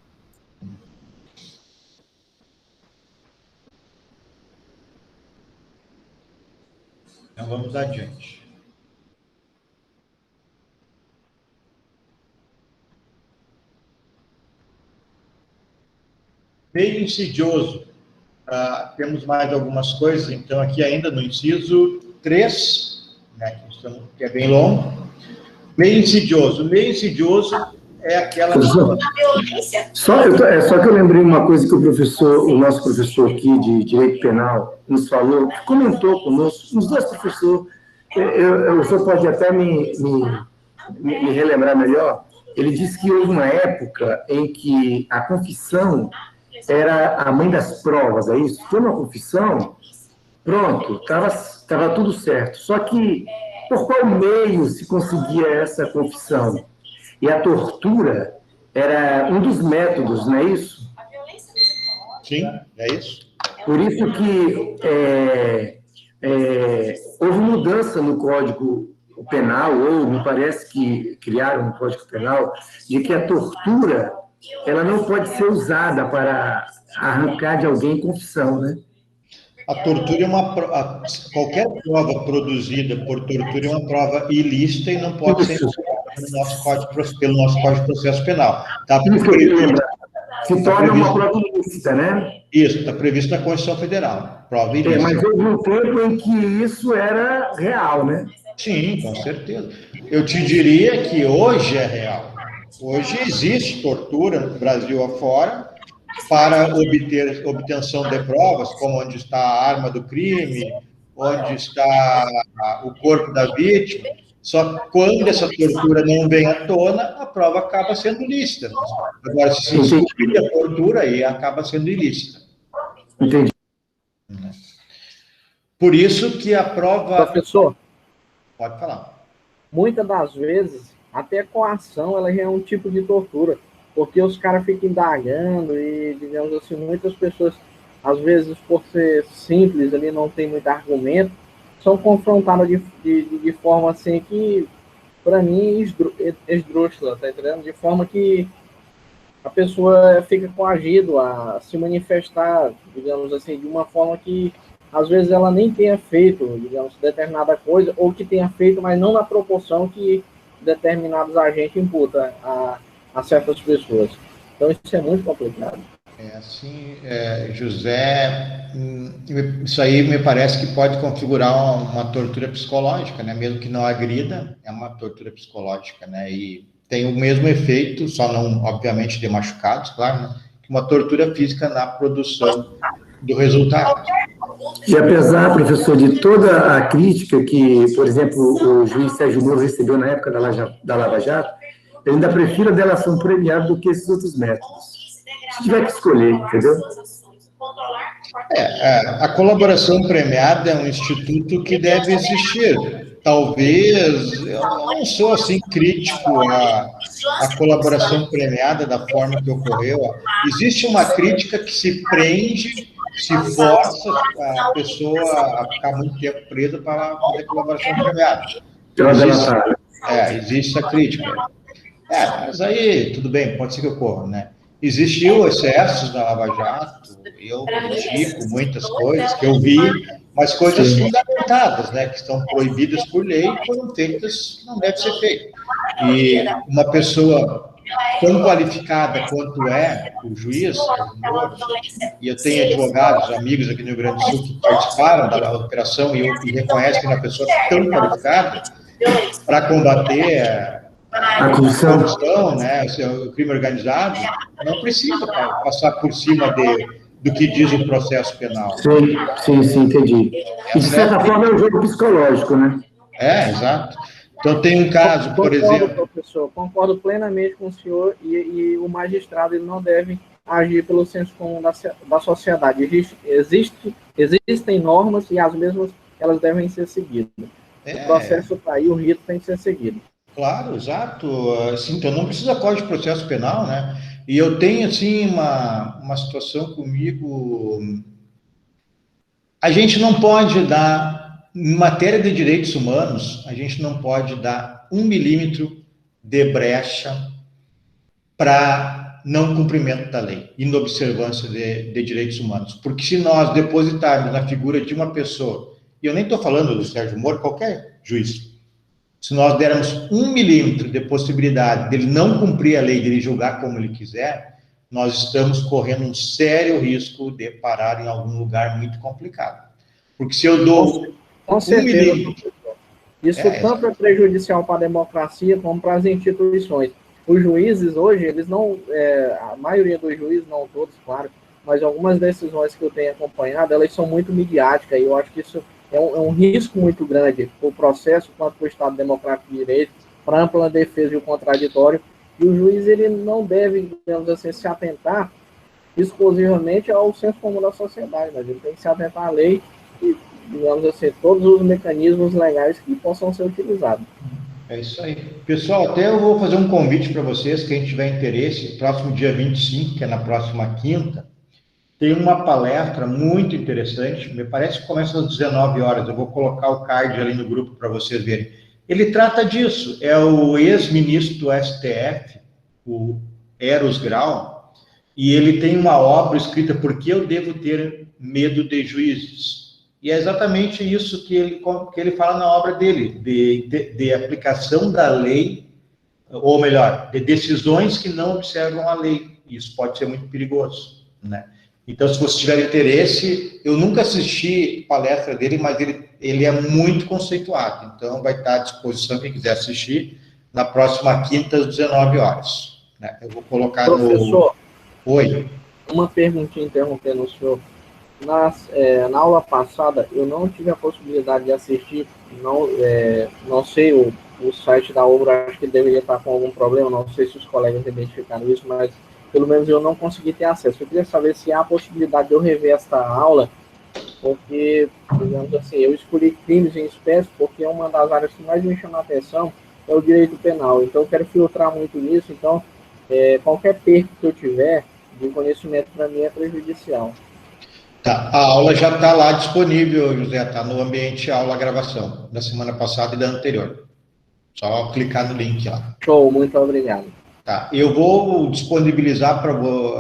Então, vamos adiante. Meio insidioso. Temos mais algumas coisas, então, aqui ainda no inciso 3, né, que é bem longo. Meio insidioso. Meio insidioso é aquela... Só que eu lembrei uma coisa que o nosso professor aqui de Direito Penal nos falou, comentou conosco, os dois professores, O senhor pode até me relembrar melhor. Ele disse que houve uma época em que a confissão era a mãe das provas, é isso? Foi uma confissão, pronto, estava tudo certo. Só que por qual meio se conseguia essa confissão? E a tortura era um dos métodos, não é isso? Sim, é isso. Por isso que houve mudança no Código Penal, ou me parece que criaram um Código Penal, de que a tortura ela não pode ser usada para arrancar de alguém confissão, né? A tortura qualquer prova produzida por tortura é uma prova ilícita e não pode ser pelo nosso Código de Processo Penal. Tá previsto, se torna uma prova ilícita, né? Isso, está previsto na Constituição Federal. Prova ilícita. Mas houve um tempo em que isso era real, né? Sim, com certeza. Eu te diria que hoje é real. Hoje existe tortura no Brasil afora para obtenção de provas, como onde está a arma do crime, onde está o corpo da vítima. Só que quando essa tortura não vem à tona, a prova acaba sendo lícita. Agora, se descobrir a tortura, aí acaba sendo ilícita. Entendi. Por isso que a prova... Professor, pode falar. Muitas das vezes, até a coação, ela já é um tipo de tortura, porque os caras ficam indagando e, digamos assim, muitas pessoas, às vezes, por ser simples, ali não tem muito argumento, são confrontadas de forma assim que, para mim, esdrúxula, tá entendendo? De forma que a pessoa fica coagida a se manifestar, digamos assim, de uma forma que, às vezes, ela nem tenha feito, digamos, determinada coisa, ou que tenha feito, mas não na proporção que determinados agentes imputam a certas pessoas. Então, isso é muito complicado. José, isso aí me parece que pode configurar uma tortura psicológica, né? Mesmo que não agrida, é uma tortura psicológica, né? E tem o mesmo efeito, só não, obviamente, de machucados, claro, né? Que uma tortura física na produção do resultado. E apesar, professor, de toda a crítica que, por exemplo, o juiz Sérgio Moro recebeu na época da Lava Jato, eu ainda prefiro a delação premiada do que esses outros métodos. Se tiver que escolher, entendeu? A colaboração premiada é um instituto que deve existir. Talvez, eu não sou assim crítico à colaboração premiada da forma que ocorreu. Existe uma crítica que se prende, se força a pessoa a ficar muito tempo presa para fazer colaboração premiada. Existe essa crítica. Mas aí, tudo bem, pode ser que ocorra, né? Existiu excessos na Lava Jato, eu critico muitas coisas que eu vi, mas coisas fundamentadas, né, que estão proibidas por lei, foram feitas, não deve ser feito. E uma pessoa tão qualificada quanto é o juiz, e eu tenho advogados, amigos aqui no Rio Grande do Sul que participaram da operação e reconhecem uma pessoa tão qualificada para combater a corrupção, né, o crime organizado, não precisa passar por cima do que diz o processo penal. Sim, entendi. E, de certa forma, é um jogo psicológico, né? Exato. Então, tem um caso, por exemplo... Professor, concordo plenamente com o senhor e o magistrado ele não deve agir pelo senso comum da sociedade. Existem normas e as mesmas elas devem ser seguidas. O processo está aí, o rito tem que ser seguido. Claro, exato. Assim, então, não precisa código de processo penal, né? E eu tenho, assim, uma situação comigo... A gente não pode dar, em matéria de direitos humanos, a gente não pode dar 1 milímetro de brecha para não cumprimento da lei, inobservância de direitos humanos. Porque se nós depositarmos na figura de uma pessoa, e eu nem estou falando do Sérgio Moro, qualquer juiz, se nós dermos 1 milímetro de possibilidade dele não cumprir a lei, dele julgar como ele quiser, nós estamos correndo um sério risco de parar em algum lugar muito complicado. Porque se eu dou com certeza, milímetro... Isso tanto é prejudicial para a democracia como para as instituições. Os juízes hoje, eles não... a maioria dos juízes, não todos, claro, mas algumas decisões que eu tenho acompanhado, elas são muito midiáticas, e eu acho que isso é um risco muito grande para o processo, quanto para o Estado Democrático de Direito, para a ampla defesa e o contraditório, e o juiz ele não deve, digamos assim, se atentar exclusivamente ao senso comum da sociedade, mas ele tem que se atentar à lei e, digamos assim, todos os mecanismos legais que possam ser utilizados. É isso aí. Pessoal, até eu vou fazer um convite para vocês, quem tiver interesse, próximo dia 25, que é na próxima quinta, tem uma palestra muito interessante, me parece que começa às 19 horas, eu vou colocar o card ali no grupo para vocês verem. Ele trata disso, é o ex-ministro do STF, o Eros Grau, e ele tem uma obra escrita Por que eu devo ter medo de juízes? E é exatamente isso que ele fala na obra dele, de aplicação da lei, ou melhor, de decisões que não observam a lei. Isso pode ser muito perigoso, né? Então, se você tiver interesse, eu nunca assisti palestra dele, mas ele é muito conceituado. Então, vai estar à disposição, quem quiser assistir, na próxima quinta, às 19 horas. Né? Eu vou colocar Professor, Oi. Uma perguntinha interrompendo o senhor. Na aula passada, eu não tive a possibilidade de assistir, não sei o site da obra, acho que deveria estar com algum problema, não sei se os colegas identificaram isso, mas pelo menos eu não consegui ter acesso. Eu queria saber se há a possibilidade de eu rever esta aula, porque, digamos assim, eu escolhi crimes em espécie porque é uma das áreas que mais me chama a atenção, é o direito penal. Então, eu quero filtrar muito nisso, então, qualquer perda que eu tiver de conhecimento para mim é prejudicial. Tá, a aula já está lá disponível, José, está no ambiente aula gravação, da semana passada e da anterior. Só clicar no link lá. Show, muito obrigado. Tá, eu vou disponibilizar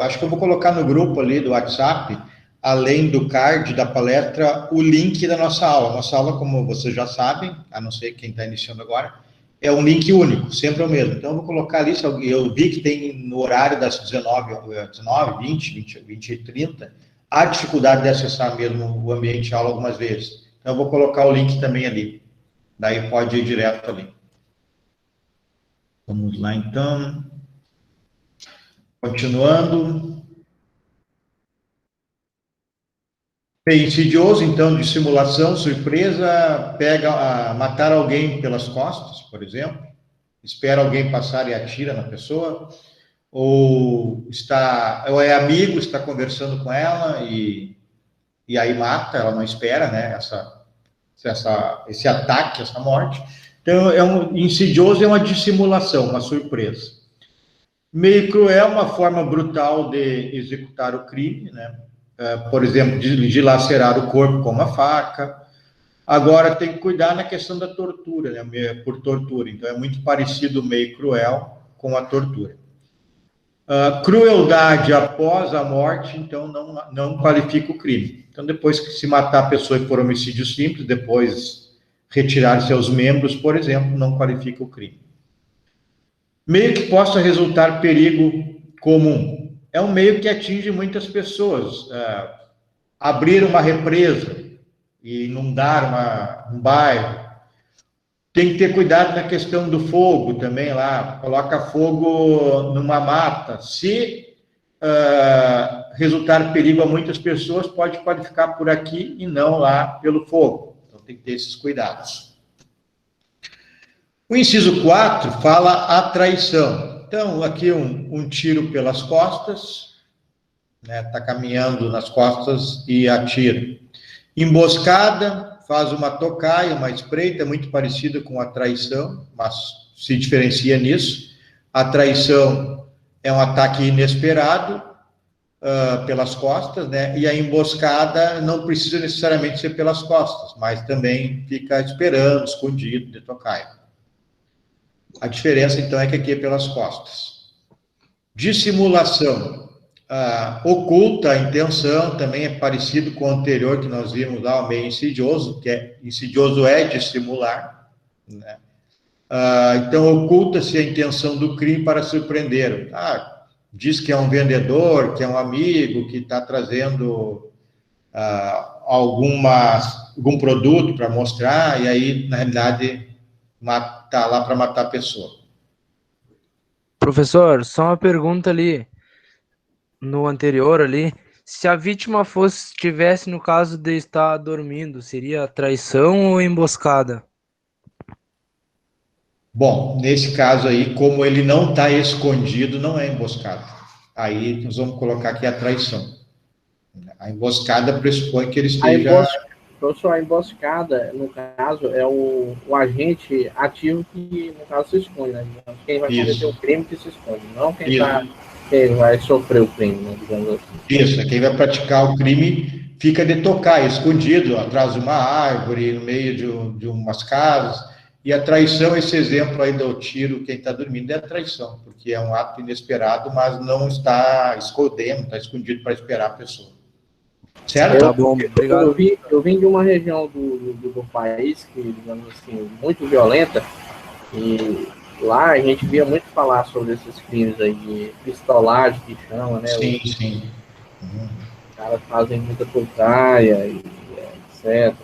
acho que eu vou colocar no grupo ali do WhatsApp, além do card da palestra, o link da nossa aula. Nossa aula, como vocês já sabem, a não ser quem está iniciando agora, é um link único, sempre é o mesmo. Então, eu vou colocar ali, eu vi que tem no horário das 19, 20 e 30, há dificuldade de acessar mesmo o ambiente de aula algumas vezes. Então, eu vou colocar o link também ali. Daí pode ir direto ali. Vamos lá, então. Continuando. Insidioso, então, de simulação, surpresa, pega matar alguém pelas costas, por exemplo, espera alguém passar e atira na pessoa, ou é amigo, está conversando com ela e aí mata, ela não espera, né, esse ataque, essa morte. Então, insidioso é uma dissimulação, uma surpresa. Meio cruel, uma forma brutal de executar o crime, né? Por exemplo, dilacerar o corpo com uma faca. Agora, tem que cuidar na questão da tortura, né? Por tortura. Então, é muito parecido o meio cruel com a tortura. Crueldade após a morte, então, não qualifica o crime. Então, depois que se matar a pessoa por homicídio simples, depois retirar seus membros, por exemplo, não qualifica o crime. Meio que possa resultar perigo comum. É um meio que atinge muitas pessoas. Abrir uma represa e inundar um bairro. Tem que ter cuidado na questão do fogo também lá. Coloca fogo numa mata. Se resultar perigo a muitas pessoas, pode qualificar por aqui e não lá pelo fogo. Então tem que ter esses cuidados. O inciso 4 fala a traição. Então, aqui um tiro pelas costas, né? Está caminhando nas costas e atira. Emboscada, faz uma tocaia, uma espreita, muito parecida com a traição, mas se diferencia nisso. A traição é um ataque inesperado pelas costas, né? E a emboscada não precisa necessariamente ser pelas costas, mas também fica esperando, escondido, de tocaia. A diferença, então, é que aqui é pelas costas. Dissimulação. Oculta a intenção, também é parecido com o anterior que nós vimos lá, o meio insidioso, que insidioso é dissimular, né? Então, oculta-se a intenção do crime para surpreender. Diz que é um vendedor, que é um amigo, que está trazendo algum produto para mostrar, e aí, na realidade, está lá para matar a pessoa. Professor, só uma pergunta ali, no anterior ali, Se a vítima estivesse no caso de estar dormindo, seria traição ou emboscada? Bom, nesse caso aí, como ele não está escondido, não é emboscada. Aí nós vamos colocar aqui a traição. A emboscada pressupõe que ele esteja... Professor, a emboscada, no caso, é o agente ativo que, no caso, se esconde, né? Quem vai cometer o crime que se esconde, não quem vai sofrer o crime, né? Digamos assim. Isso, quem vai praticar o crime fica de tocar, escondido, atrás de uma árvore, no meio de umas casas. E a traição, esse exemplo aí do tiro, quem está dormindo, é a traição, porque é um ato inesperado, mas não está escondendo, está escondido para esperar a pessoa. Certo? Tá bom, obrigado. Eu vim de uma região do país que, digamos assim, muito violenta, e lá a gente via muito falar sobre esses crimes aí de pistolagem, que chama, né? Sim, sim. Os caras fazem muita tocaia, e etc.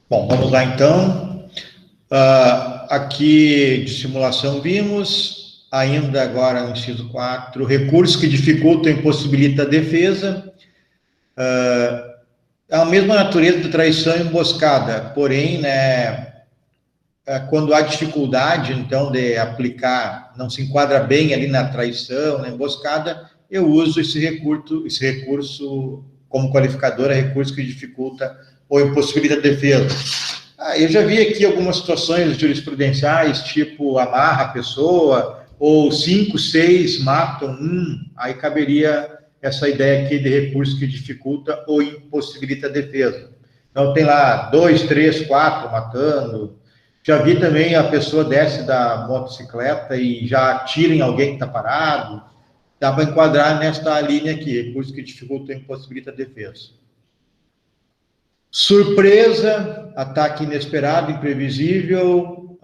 Bom, vamos lá então. Aqui de simulação vimos, ainda agora no inciso 4, recursos que dificultam e impossibilitam a defesa. É a mesma natureza da traição e emboscada, porém, né, quando há dificuldade, então, de aplicar, não se enquadra bem ali na traição, na emboscada, eu uso esse recurso como qualificador, é recurso que dificulta ou impossibilita a defesa. Eu já vi aqui algumas situações jurisprudenciais, tipo amarra a pessoa, ou 5, 6 matam aí caberia essa ideia aqui de recurso que dificulta ou impossibilita a defesa. Então, tem lá 2, 3, 4 matando. Já vi também a pessoa desce da motocicleta e já atira em alguém que está parado. Dá para enquadrar nesta linha aqui, recurso que dificulta ou impossibilita a defesa. Surpresa, ataque inesperado, imprevisível,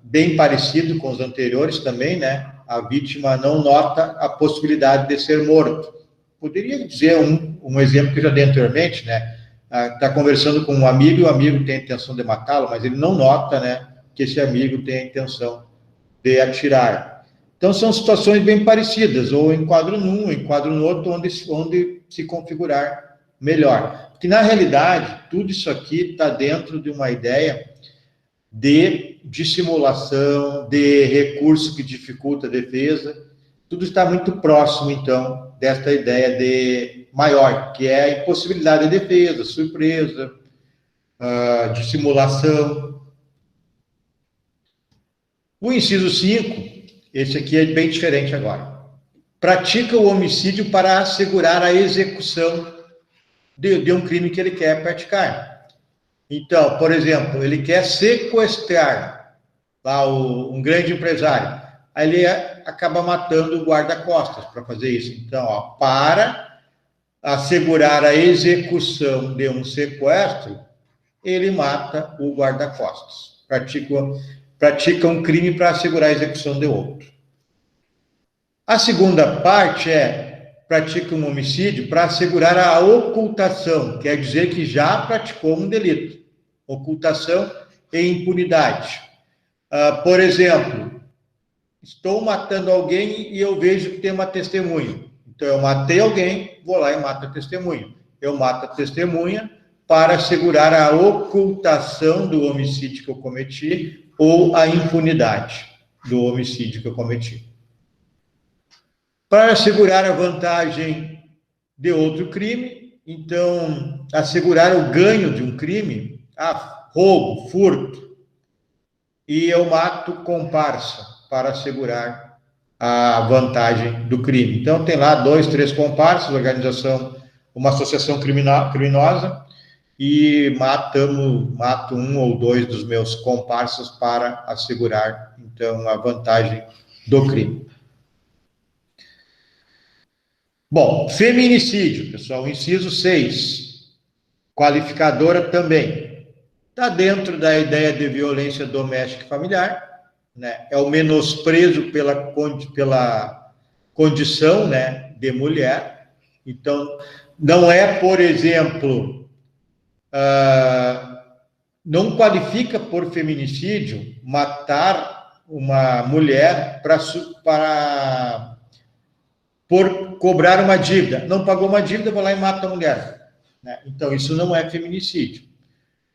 bem parecido com os anteriores também, né? A vítima não nota a possibilidade de ser morto. Poderia dizer um exemplo que eu já dei anteriormente, né? Está conversando com um amigo e o amigo tem a intenção de matá-lo, mas ele não nota, né, que esse amigo tem a intenção de atirar. Então, são situações bem parecidas, ou enquadro num, ou enquadro no outro, onde se configurar melhor. Porque, na realidade, tudo isso aqui está dentro de uma ideia de dissimulação, de recurso que dificulta a defesa, tudo está muito próximo, então, desta ideia de maior, que é a impossibilidade de defesa, surpresa, dissimulação. O inciso 5, esse aqui é bem diferente agora. Pratica o homicídio para assegurar a execução de um crime que ele quer praticar. Então, por exemplo, ele quer sequestrar lá um grande empresário. Aí ele acaba matando o guarda-costas para fazer isso. Então, para assegurar a execução de um sequestro, ele mata o guarda-costas. Pratica um crime para assegurar a execução de outro. A segunda parte pratica um homicídio para assegurar a ocultação, quer dizer que já praticou um delito. Ocultação e impunidade. Por exemplo, estou matando alguém e eu vejo que tem uma testemunha. Então, eu matei alguém, vou lá e mato a testemunha. Eu mato a testemunha para assegurar a ocultação do homicídio que eu cometi ou a impunidade do homicídio que eu cometi. Para assegurar a vantagem de outro crime, então, assegurar o ganho de um crime, roubo, furto, e eu mato comparsa para assegurar a vantagem do crime. Então, tem lá 2, 3 comparsas, uma associação criminosa, e mato 1 ou 2 dos meus comparsas para assegurar, então, a vantagem do crime. Bom, feminicídio, pessoal, inciso 6, qualificadora também. Está dentro da ideia de violência doméstica e familiar, né? É o menosprezo pela condição, né, de mulher. Então, não é, por exemplo, não qualifica por feminicídio matar uma mulher para por cobrar uma dívida. Não pagou uma dívida, vai lá e mata a mulher. Né? Então, isso não é feminicídio.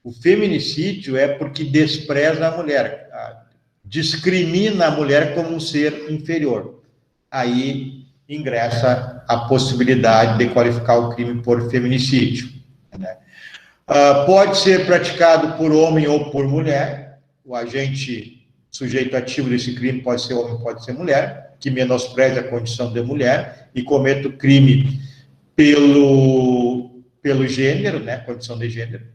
O feminicídio é porque despreza a mulher, discrimina a mulher como um ser inferior. Aí ingressa a possibilidade de qualificar o crime por feminicídio. Né? Pode ser praticado por homem ou por mulher. O agente sujeito ativo desse crime pode ser homem, pode ser mulher, que menospreze a condição de mulher e cometa o crime pelo gênero, né, condição de gênero.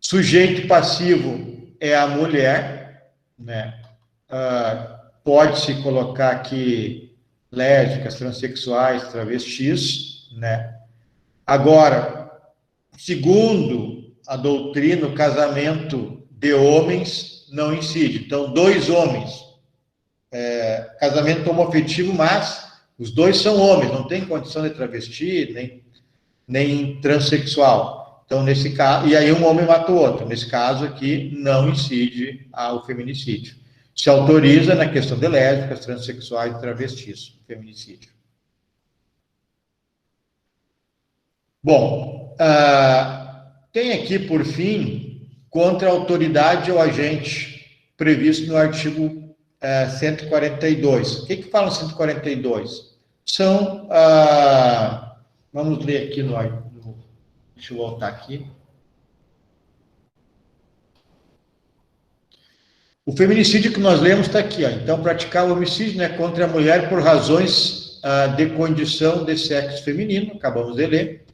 Sujeito passivo é a mulher, né? Pode-se colocar aqui lésbicas, transexuais, travestis, né? Agora, segundo a doutrina, o casamento de homens não incide. Então, 2 homens, casamento homoafetivo, mas os 2 são homens, não tem condição de travesti, nem transexual. Então, nesse caso, e aí um homem mata o outro. Nesse caso aqui, não incide ao feminicídio. Se autoriza na questão de lésbicas, transexuais e travestis, feminicídio. Bom, tem aqui, por fim, contra a autoridade ou agente, previsto no artigo 142. O que fala no 142? São, vamos ler aqui no artigo. Deixa eu voltar aqui. O feminicídio que nós lemos está aqui. Ó. Então, praticar o homicídio, né, contra a mulher por razões de condição de sexo feminino, acabamos de ler.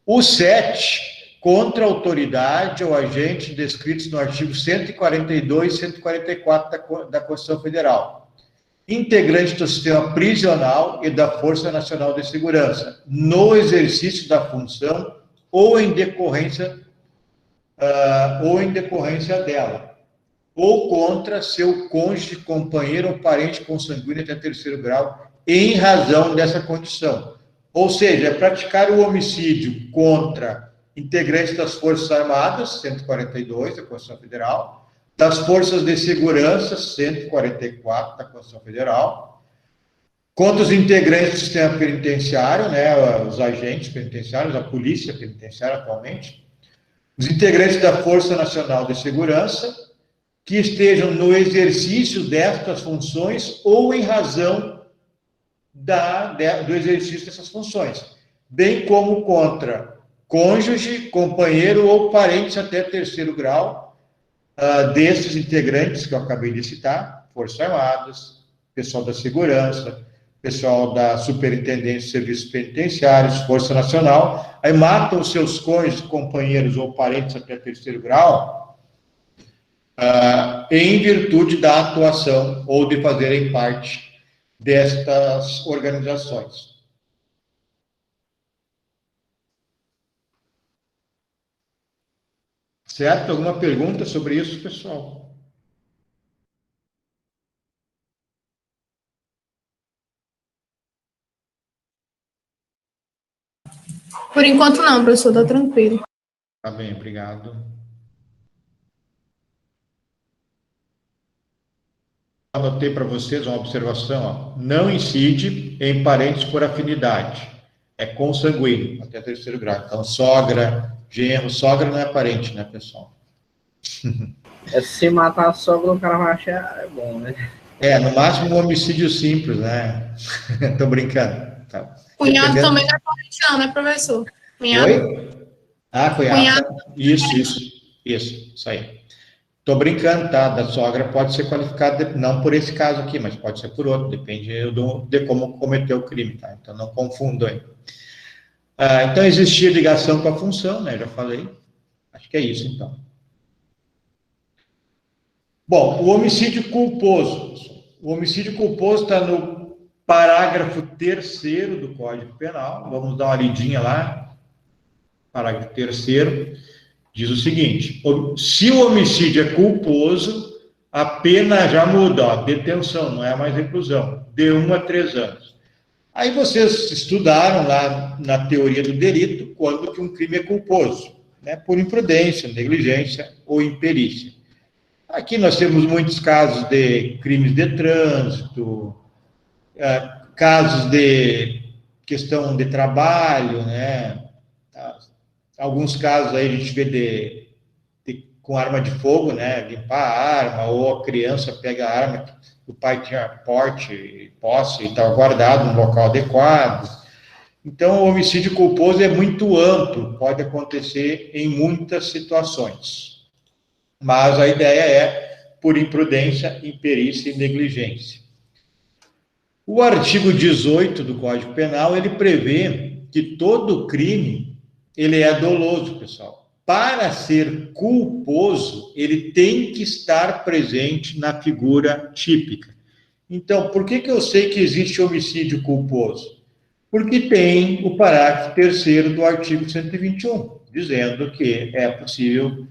O 7, contra a autoridade ou agente descritos no artigo 142 e 144 da Constituição Federal. Integrante do sistema prisional e da Força Nacional de Segurança, no exercício da função ou em decorrência dela, ou contra seu cônjuge, companheiro ou parente consanguíneo até 3º grau, em razão dessa condição. Ou seja, é praticar o homicídio contra integrantes das Forças Armadas, 142 da Constituição Federal, das Forças de Segurança, 144 da Constituição Federal, contra os integrantes do sistema penitenciário, né, os agentes penitenciários, a polícia penitenciária atualmente, os integrantes da Força Nacional de Segurança, que estejam no exercício destas funções ou em razão do exercício dessas funções, bem como contra cônjuge, companheiro ou parentes até 3º grau, desses integrantes que eu acabei de citar, Forças Armadas, pessoal da Segurança, pessoal da Superintendência de Serviços Penitenciários, Força Nacional, aí matam os seus cônjuges, companheiros ou parentes até 3º grau, em virtude da atuação ou de fazerem parte destas organizações. Certo? Alguma pergunta sobre isso, pessoal? Por enquanto não, professor, tá tranquilo. Tá bem, obrigado. Anotei para vocês uma observação, ó. Não incide em parentes por afinidade. É consanguíneo, até 3º grau. Então, sogra, genro, sogra não é parente, né, pessoal? Se matar a sogra, o cara vai achar bom, né? No máximo um homicídio simples, né? Tô brincando. Tá. Cunhado também não é parente, não, né, professor? Cunhado. Oi? Cunhado. Isso aí. Tô brincando, tá? Da sogra pode ser qualificada, não por esse caso aqui, mas pode ser por outro, depende de como cometeu o crime, tá? Então não confundam aí. Então existia ligação com a função, né? Já falei. Acho que é isso, então. Bom, o homicídio culposo. O homicídio culposo está no parágrafo 3º do Código Penal. Vamos dar uma lidinha lá. Parágrafo 3º diz o seguinte: se o homicídio é culposo, a pena já muda, ó, detenção, não é mais reclusão, de 1 a 3 anos. Aí vocês estudaram lá na teoria do delito quando que um crime é culposo, né? Por imprudência, negligência ou imperícia. Aqui nós temos muitos casos de crimes de trânsito, casos de questão de trabalho, né? Alguns casos aí a gente vê com arma de fogo, né? Limpar a arma, ou a criança pega a arma, o pai tinha porte, posse, e estava guardado no local adequado. Então, o homicídio culposo é muito amplo, pode acontecer em muitas situações. Mas a ideia é por imprudência, imperícia e negligência. O artigo 18 do Código Penal, ele prevê que todo crime, ele é doloso, pessoal. Para ser culposo, ele tem que estar presente na figura típica. Então, por que eu sei que existe homicídio culposo? Porque tem o parágrafo 3º do artigo 121, dizendo que é possível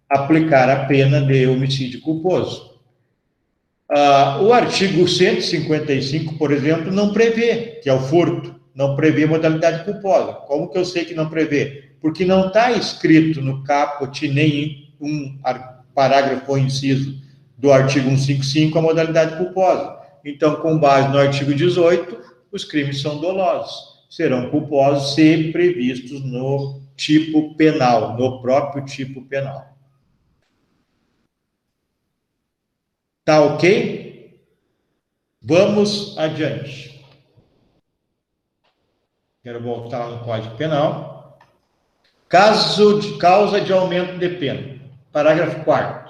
aplicar a pena de homicídio culposo. O artigo 155, por exemplo, não prevê, que é o furto, não prevê modalidade culposa. Como que eu sei que não prevê? Porque não está escrito no caput nem um parágrafo ou inciso do artigo 155 a modalidade culposa. Então, com base no artigo 18, os crimes são dolosos. Serão culposos se previstos no tipo penal, no próprio tipo penal. Tá ok? Vamos adiante. Quero voltar no Código Penal. Caso de causa de aumento de pena. Parágrafo 4º.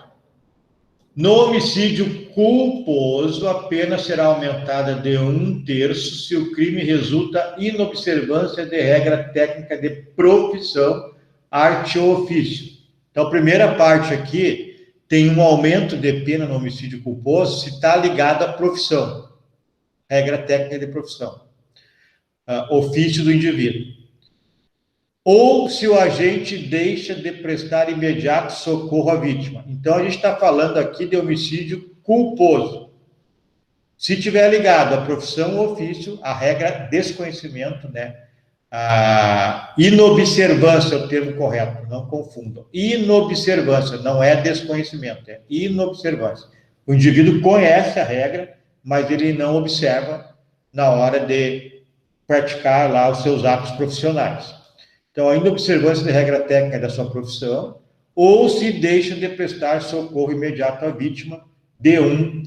No homicídio culposo, a pena será aumentada de 1/3 se o crime resulta inobservância de regra técnica de profissão, arte ou ofício. Então, a primeira parte aqui tem um aumento de pena no homicídio culposo se está ligado à profissão, regra técnica de profissão, ofício do indivíduo. Ou se o agente deixa de prestar imediato socorro à vítima. Então, a gente está falando aqui de homicídio culposo. Se tiver ligado à profissão ou ofício, a regra desconhecimento, né? A inobservância é o termo correto, não confundam. Inobservância, não é desconhecimento, é inobservância. O indivíduo conhece a regra, mas ele não observa na hora de praticar lá os seus atos profissionais. Então, a inobservância de regra técnica da sua profissão, ou se deixa de prestar socorro imediato à vítima de um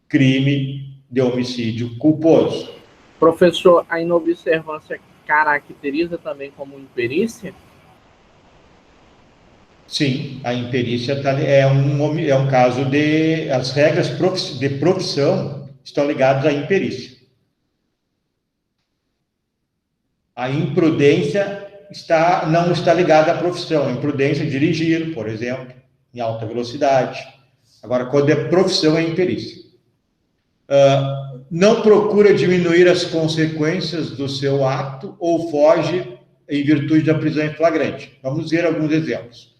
crime de homicídio culposo. Professor, a inobservância caracteriza também como imperícia? Sim, a imperícia é um caso de... As regras de profissão estão ligadas à imperícia. A imprudência não está ligada à profissão. A imprudência é dirigir, por exemplo, em alta velocidade. Agora, quando é profissão, é imperícia. Não procura diminuir as consequências do seu ato ou foge em virtude da prisão em flagrante. Vamos ver alguns exemplos.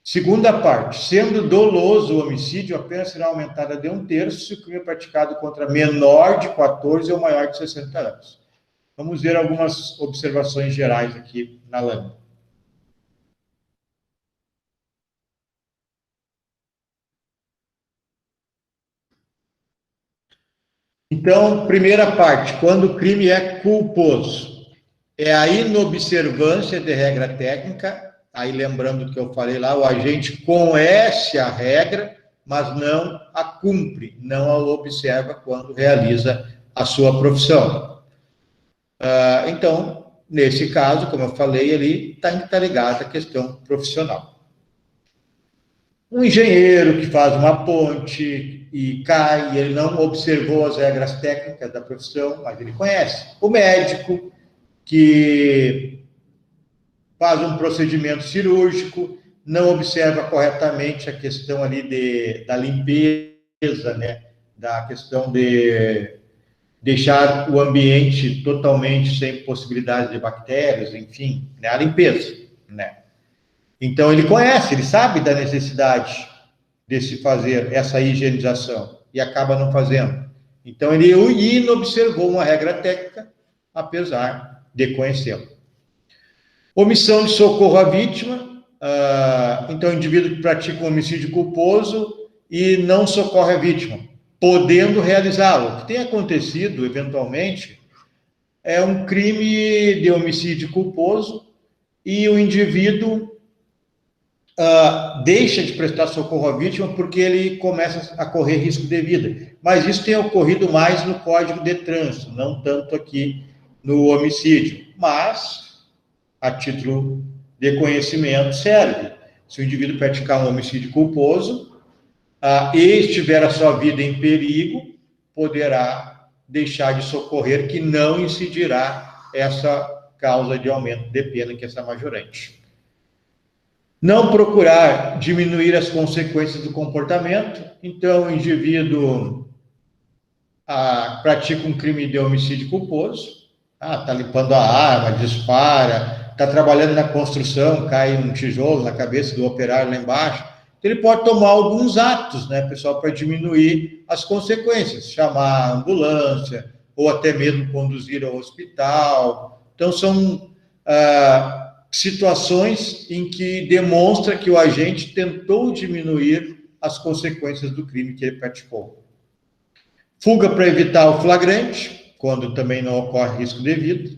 Segunda parte, sendo doloso o homicídio, a pena será aumentada de 1/3 se o crime é praticado contra menor de 14 ou maior de 60 anos. Vamos ver algumas observações gerais aqui na lâmina. Então, primeira parte, quando o crime é culposo, é a inobservância de regra técnica. Aí, lembrando que eu falei lá, o agente conhece a regra, mas não a cumpre, não a observa quando realiza a sua profissão. Então, nesse caso, como eu falei ali, está ligado à questão profissional. Um engenheiro que faz uma ponte e cai, e ele não observou as regras técnicas da profissão, mas ele conhece. O médico que faz um procedimento cirúrgico, não observa corretamente a questão ali da limpeza, né? Da questão de deixar o ambiente totalmente sem possibilidade de bactérias, enfim, né? A limpeza, né? Então, ele conhece, ele sabe da necessidade de se fazer essa higienização e acaba não fazendo. Então, ele inobservou uma regra técnica, apesar de conhecê-la. Omissão de socorro à vítima. Então, o indivíduo que pratica um homicídio culposo e não socorre a vítima, podendo realizá-lo. O que tem acontecido, eventualmente, é um crime de homicídio culposo e o indivíduo deixa de prestar socorro à vítima porque ele começa a correr risco de vida. Mas isso tem ocorrido mais no Código de Trânsito, não tanto aqui no homicídio. Mas, a título de conhecimento, serve. Se o indivíduo praticar um homicídio culposo e estiver a sua vida em perigo, poderá deixar de socorrer, que não incidirá essa causa de aumento de pena, que é essa majorante. Não procurar diminuir as consequências do comportamento. Então, o indivíduo pratica um crime de homicídio culposo, está limpando a arma, dispara, está trabalhando na construção, cai um tijolo na cabeça do operário lá embaixo. Então, ele pode tomar alguns atos, né, pessoal, para diminuir as consequências, chamar a ambulância, ou até mesmo conduzir ao hospital. Então, são situações em que demonstra que o agente tentou diminuir as consequências do crime que ele praticou. Fuga para evitar o flagrante, quando também não ocorre risco de vida.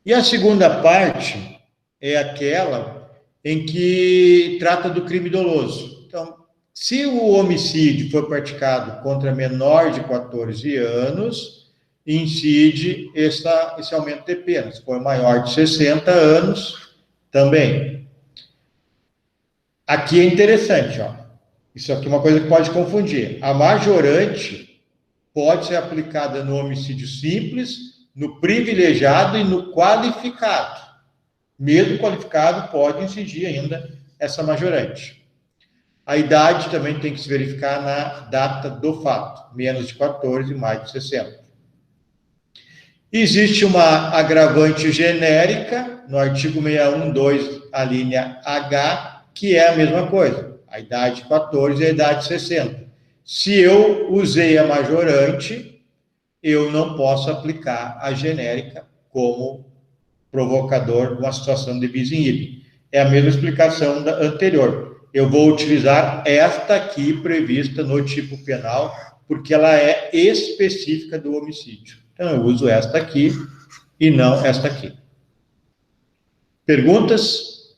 E a segunda parte é aquela em que trata do crime doloso. Então, se o homicídio for praticado contra menor de 14 anos, incide esse aumento de pena. Se for maior de 60 anos, também. Aqui é interessante, ó. Isso aqui é uma coisa que pode confundir. A majorante pode ser aplicada no homicídio simples, no privilegiado e no qualificado. Mesmo qualificado pode incidir ainda essa majorante. A idade também tem que se verificar na data do fato, menos de 14 e mais de 60. Existe uma agravante genérica, no artigo 612, a linha H, que é a mesma coisa, a idade 14 e a idade 60. Se eu usei a majorante, eu não posso aplicar a genérica como provocador de uma situação de bis in idem. É a mesma explicação da anterior. Eu vou utilizar esta aqui prevista no tipo penal, porque ela é específica do homicídio. Então, eu uso esta aqui e não esta aqui. Perguntas?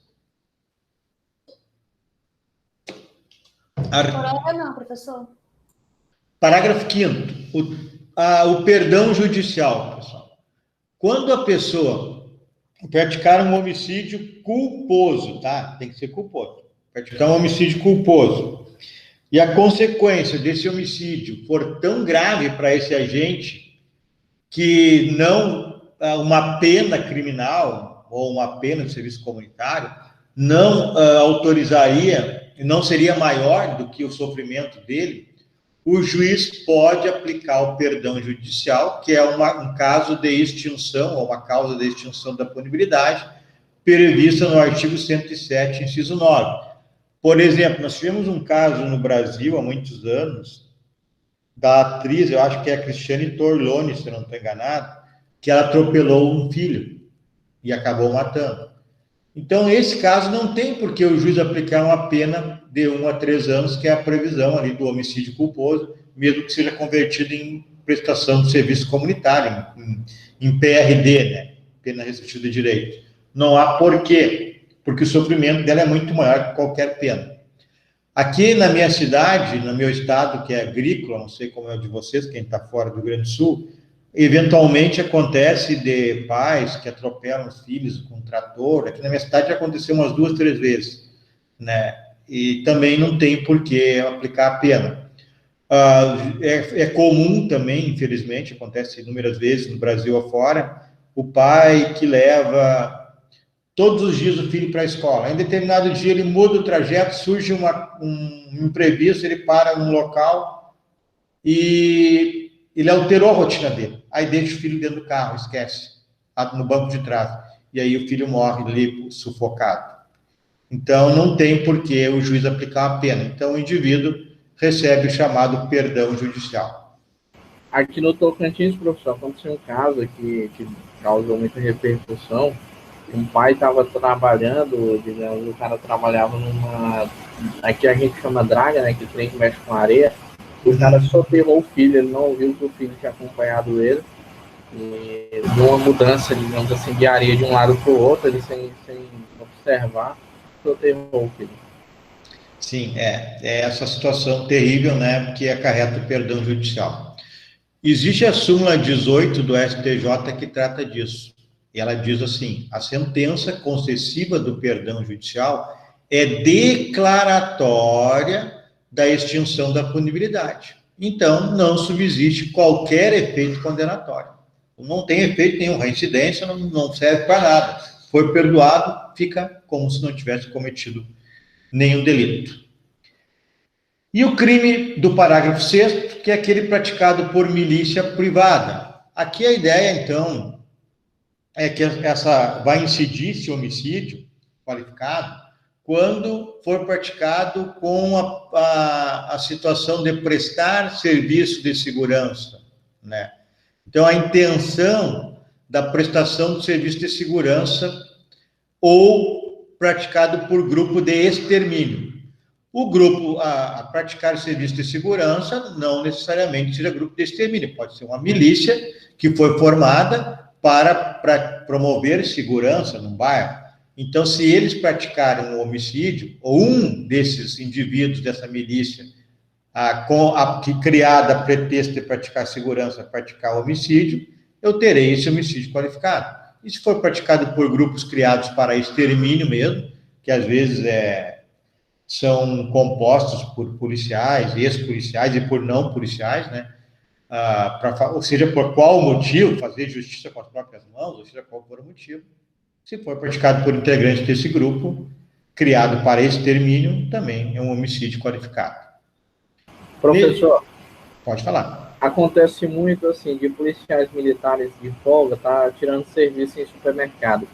Não, professor. Parágrafo 5º. O perdão judicial, pessoal. Quando a pessoa praticar um homicídio culposo, tá? Tem que ser culposo. Praticar um homicídio culposo. E a consequência desse homicídio for tão grave para esse agente que não uma pena criminal ou uma pena de serviço comunitário não autorizaria, não seria maior do que o sofrimento dele, o juiz pode aplicar o perdão judicial, que é um caso de extinção, ou uma causa de extinção da punibilidade, prevista no artigo 107, inciso 9. Por exemplo, nós tivemos um caso no Brasil, há muitos anos, da atriz, eu acho que é a Cristiane Torlone, se eu não estou enganado, que ela atropelou um filho e acabou matando. Então, esse caso não tem por que o juiz aplicar uma pena de 1 a 3 anos, que é a previsão ali do homicídio culposo, mesmo que seja convertido em prestação de serviço comunitário, em PRD, né? Pena restritiva de direito. Não há porquê, porque o sofrimento dela é muito maior que qualquer pena. Aqui na minha cidade, no meu estado, que é agrícola, não sei como é o de vocês, quem está fora do Rio Grande do Sul, eventualmente acontece de pais que atropelam os filhos com um trator. Aqui na minha cidade já aconteceu umas 2, 3 vezes, né? E também não tem por que aplicar a pena. É comum também, infelizmente, acontece inúmeras vezes no Brasil afora, o pai que leva todos os dias o filho para a escola. Em determinado dia ele muda o trajeto, surge um imprevisto, ele para num local e ele alterou a rotina dele. Aí deixa o filho dentro do carro, esquece, no banco de trás. E aí o filho morre ali sufocado. Então, não tem por que o juiz aplicar a pena. Então, o indivíduo recebe o chamado perdão judicial. Aqui no Tocantins, professor, aconteceu um caso que causou muita repercussão. Um pai estava trabalhando, digamos, o cara trabalhava numa... Aqui a gente chama draga, né, que trem que mexe com areia. O cara soterrou o filho, ele não viu que o filho tinha acompanhado ele. E uma mudança, digamos assim, de areia de um lado para o outro, ele sem observar, soterrou o filho. Sim, é essa situação terrível, né, que acarreta o perdão judicial. Existe a súmula 18 do STJ que trata disso. E ela diz assim: a sentença concessiva do perdão judicial é declaratória da extinção da punibilidade. Então, não subsiste qualquer efeito condenatório. Não tem efeito nenhum, reincidência não serve para nada. Foi perdoado, fica como se não tivesse cometido nenhum delito. E o crime do parágrafo 6º, que é aquele praticado por milícia privada. Aqui a ideia, então, é que vai incidir esse homicídio qualificado quando for praticado com a situação de prestar serviço de segurança, né? Então, a intenção da prestação de serviço de segurança ou praticado por grupo de extermínio. O grupo a praticar serviço de segurança não necessariamente seja grupo de extermínio, pode ser uma milícia que foi formada para promover segurança num bairro. Então, se eles praticarem um homicídio, ou um desses indivíduos dessa milícia, criada a pretexto de praticar segurança, praticar homicídio, eu terei esse homicídio qualificado. E se for praticado por grupos criados para extermínio mesmo, que às vezes são compostos por policiais, ex-policiais e por não policiais, né? Ou seja, por qual motivo, fazer justiça com as próprias mãos, ou seja, qual for o motivo, se for praticado por integrantes desse grupo, criado para extermínio, também é um homicídio qualificado. Professor, pode falar. Acontece muito assim, de policiais militares de folga, tá tirando serviço em supermercado.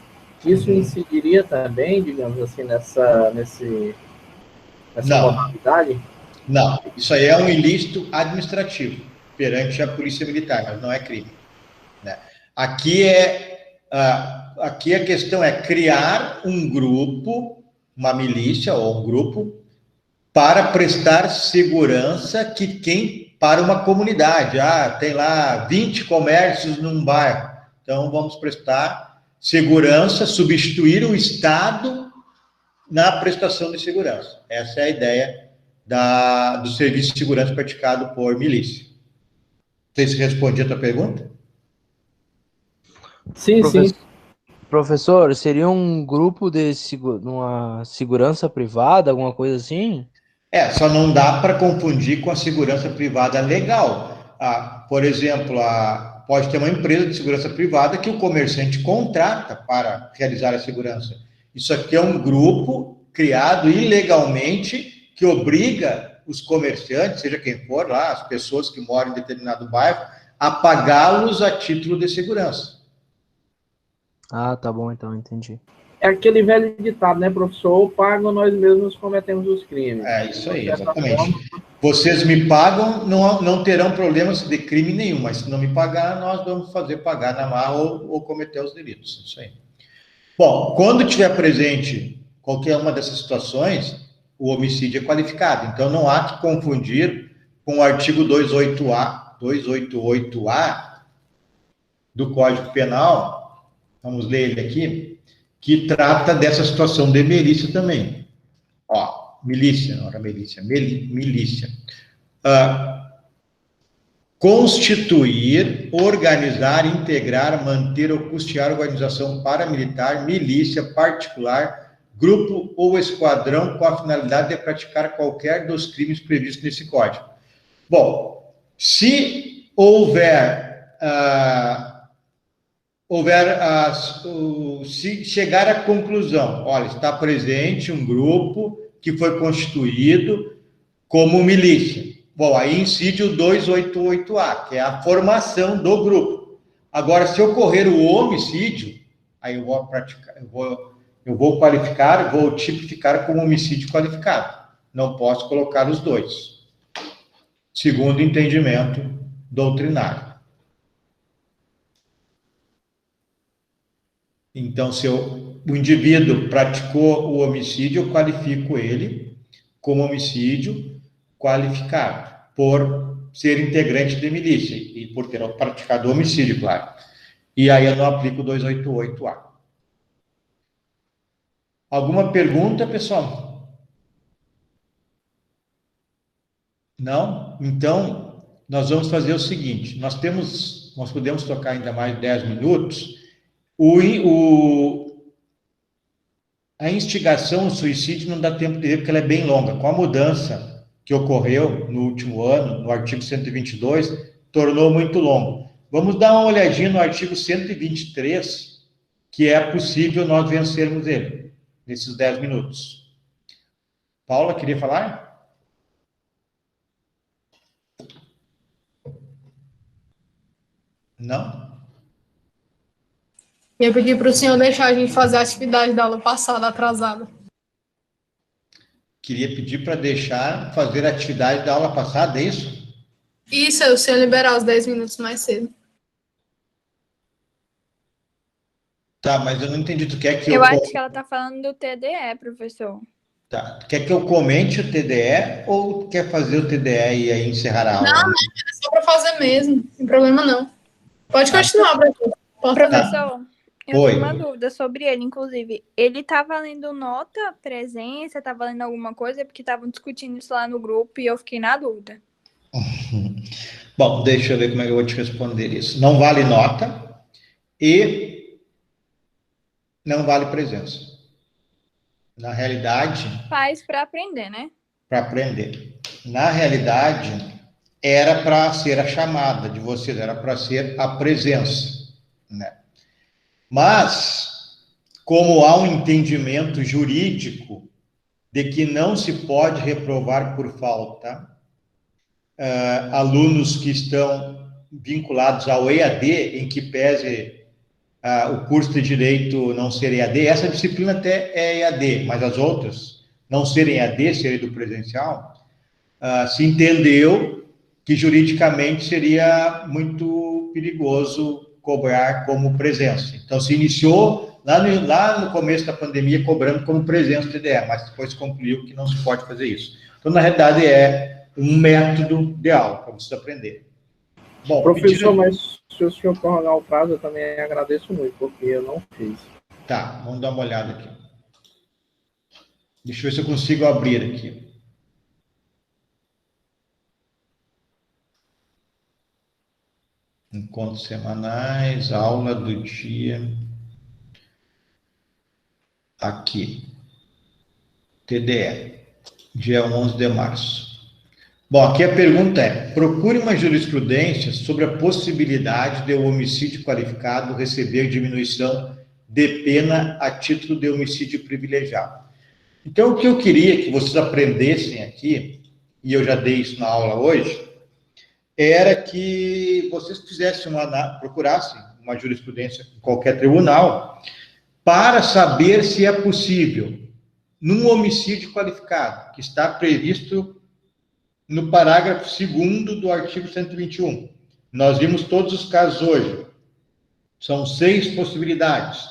Isso incidiria também, digamos assim, nessa modalidade? Não, isso aí é um ilícito administrativo perante a polícia militar, mas não é crime, né? Aqui a questão é criar um grupo, uma milícia ou um grupo, para prestar segurança para uma comunidade. Tem lá 20 comércios num bairro, então vamos prestar segurança, substituir o Estado na prestação de segurança. Essa é a ideia do serviço de segurança praticado por milícia. Não sei se respondi a tua pergunta. Sim, sim. Professor, seria um grupo de uma segurança privada, alguma coisa assim? Só não dá para confundir com a segurança privada legal. Por exemplo, pode ter uma empresa de segurança privada que o comerciante contrata para realizar a segurança. Isso aqui é um grupo criado ilegalmente que obriga os comerciantes, seja quem for lá, as pessoas que moram em determinado bairro, a pagá-los a título de segurança. Tá bom, então, entendi. É aquele velho ditado, né, professor? Ou pagam, nós mesmos cometemos os crimes. É isso aí, exatamente. Vocês me pagam, não terão problemas de crime nenhum, mas se não me pagar, nós vamos fazer pagar na marra ou cometer os delitos. Isso aí. Bom, quando tiver presente qualquer uma dessas situações, o homicídio é qualificado. Então, não há que confundir com o artigo 288A do Código Penal, vamos ler ele aqui, que trata dessa situação de milícia também. Milícia, não era milícia, milícia. Constituir, organizar, integrar, manter ou custear organização paramilitar, milícia particular, grupo ou esquadrão com a finalidade de praticar qualquer dos crimes previstos nesse código. Bom, se se chegar à conclusão, olha, está presente um grupo que foi constituído como milícia. Bom, aí incide o 288A, que é a formação do grupo. Agora, se ocorrer o homicídio, aí eu vou qualificar, vou tipificar como homicídio qualificado. Não posso colocar os dois, segundo o entendimento doutrinário. Então, se o indivíduo praticou o homicídio, eu qualifico ele como homicídio qualificado, por ser integrante de milícia e por ter praticado homicídio, claro. E aí eu não aplico o 288A. Alguma pergunta, pessoal? Não? Então, nós vamos fazer o seguinte, nós podemos tocar ainda mais 10 minutos. A instigação ao suicídio não dá tempo de ver, porque ela é bem longa. Com a mudança que ocorreu no último ano, no artigo 122, tornou muito longo. Vamos dar uma olhadinha no artigo 123, que é possível nós vencermos ele, nesses 10 minutos. Paula, queria falar? Não? Ia pedir para o senhor deixar a gente fazer a atividade da aula passada atrasada. Queria pedir para deixar fazer a atividade da aula passada, é isso? Isso, é o senhor liberar os 10 minutos mais cedo. Tá, mas eu não entendi. Tu quer que Eu acho que ela está falando do TDE, professor. Tá. Quer que eu comente o TDE ou quer fazer o TDE e aí encerrar a aula? Não, é só para fazer mesmo. Não tem problema não. Pode continuar, professor. Professor, eu Oi. tenho uma dúvida sobre ele, inclusive. Ele tá valendo nota, presença, tá valendo alguma coisa? Porque estavam discutindo isso lá no grupo e eu fiquei na dúvida. Bom, deixa eu ver como é que eu vou te responder isso. Não vale nota e não vale presença. Na realidade... Faz para aprender, né? Para aprender. Na realidade, era para ser a chamada de vocês, era para ser a presença, né? Mas, como há um entendimento jurídico de que não se pode reprovar por falta alunos que estão vinculados ao EAD, em que pese o curso de Direito não ser EAD, essa disciplina até é EAD, mas as outras não serem EAD, serem do presencial, se entendeu que juridicamente seria muito perigoso cobrar como presença. Então, se iniciou lá no começo da pandemia cobrando como presença de TDE, mas depois concluiu que não se pode fazer isso. Então, na realidade, é um método de aula para você aprender. Bom, professor, mas se o senhor prorrogar o prazo, eu também agradeço muito, porque eu não fiz. Tá, vamos dar uma olhada aqui. Deixa eu ver se eu consigo abrir aqui. Encontros semanais, aula do dia. Aqui. TDE, dia 11 de março. Bom, aqui a pergunta é: procure uma jurisprudência sobre a possibilidade de o homicídio qualificado receber diminuição de pena a título de homicídio privilegiado. Então, o que eu queria que vocês aprendessem aqui, e eu já dei isso na aula hoje, era que vocês procurassem uma jurisprudência em qualquer tribunal para saber se é possível, num homicídio qualificado, que está previsto no parágrafo 2º do artigo 121. Nós vimos todos os casos hoje. São 6 possibilidades.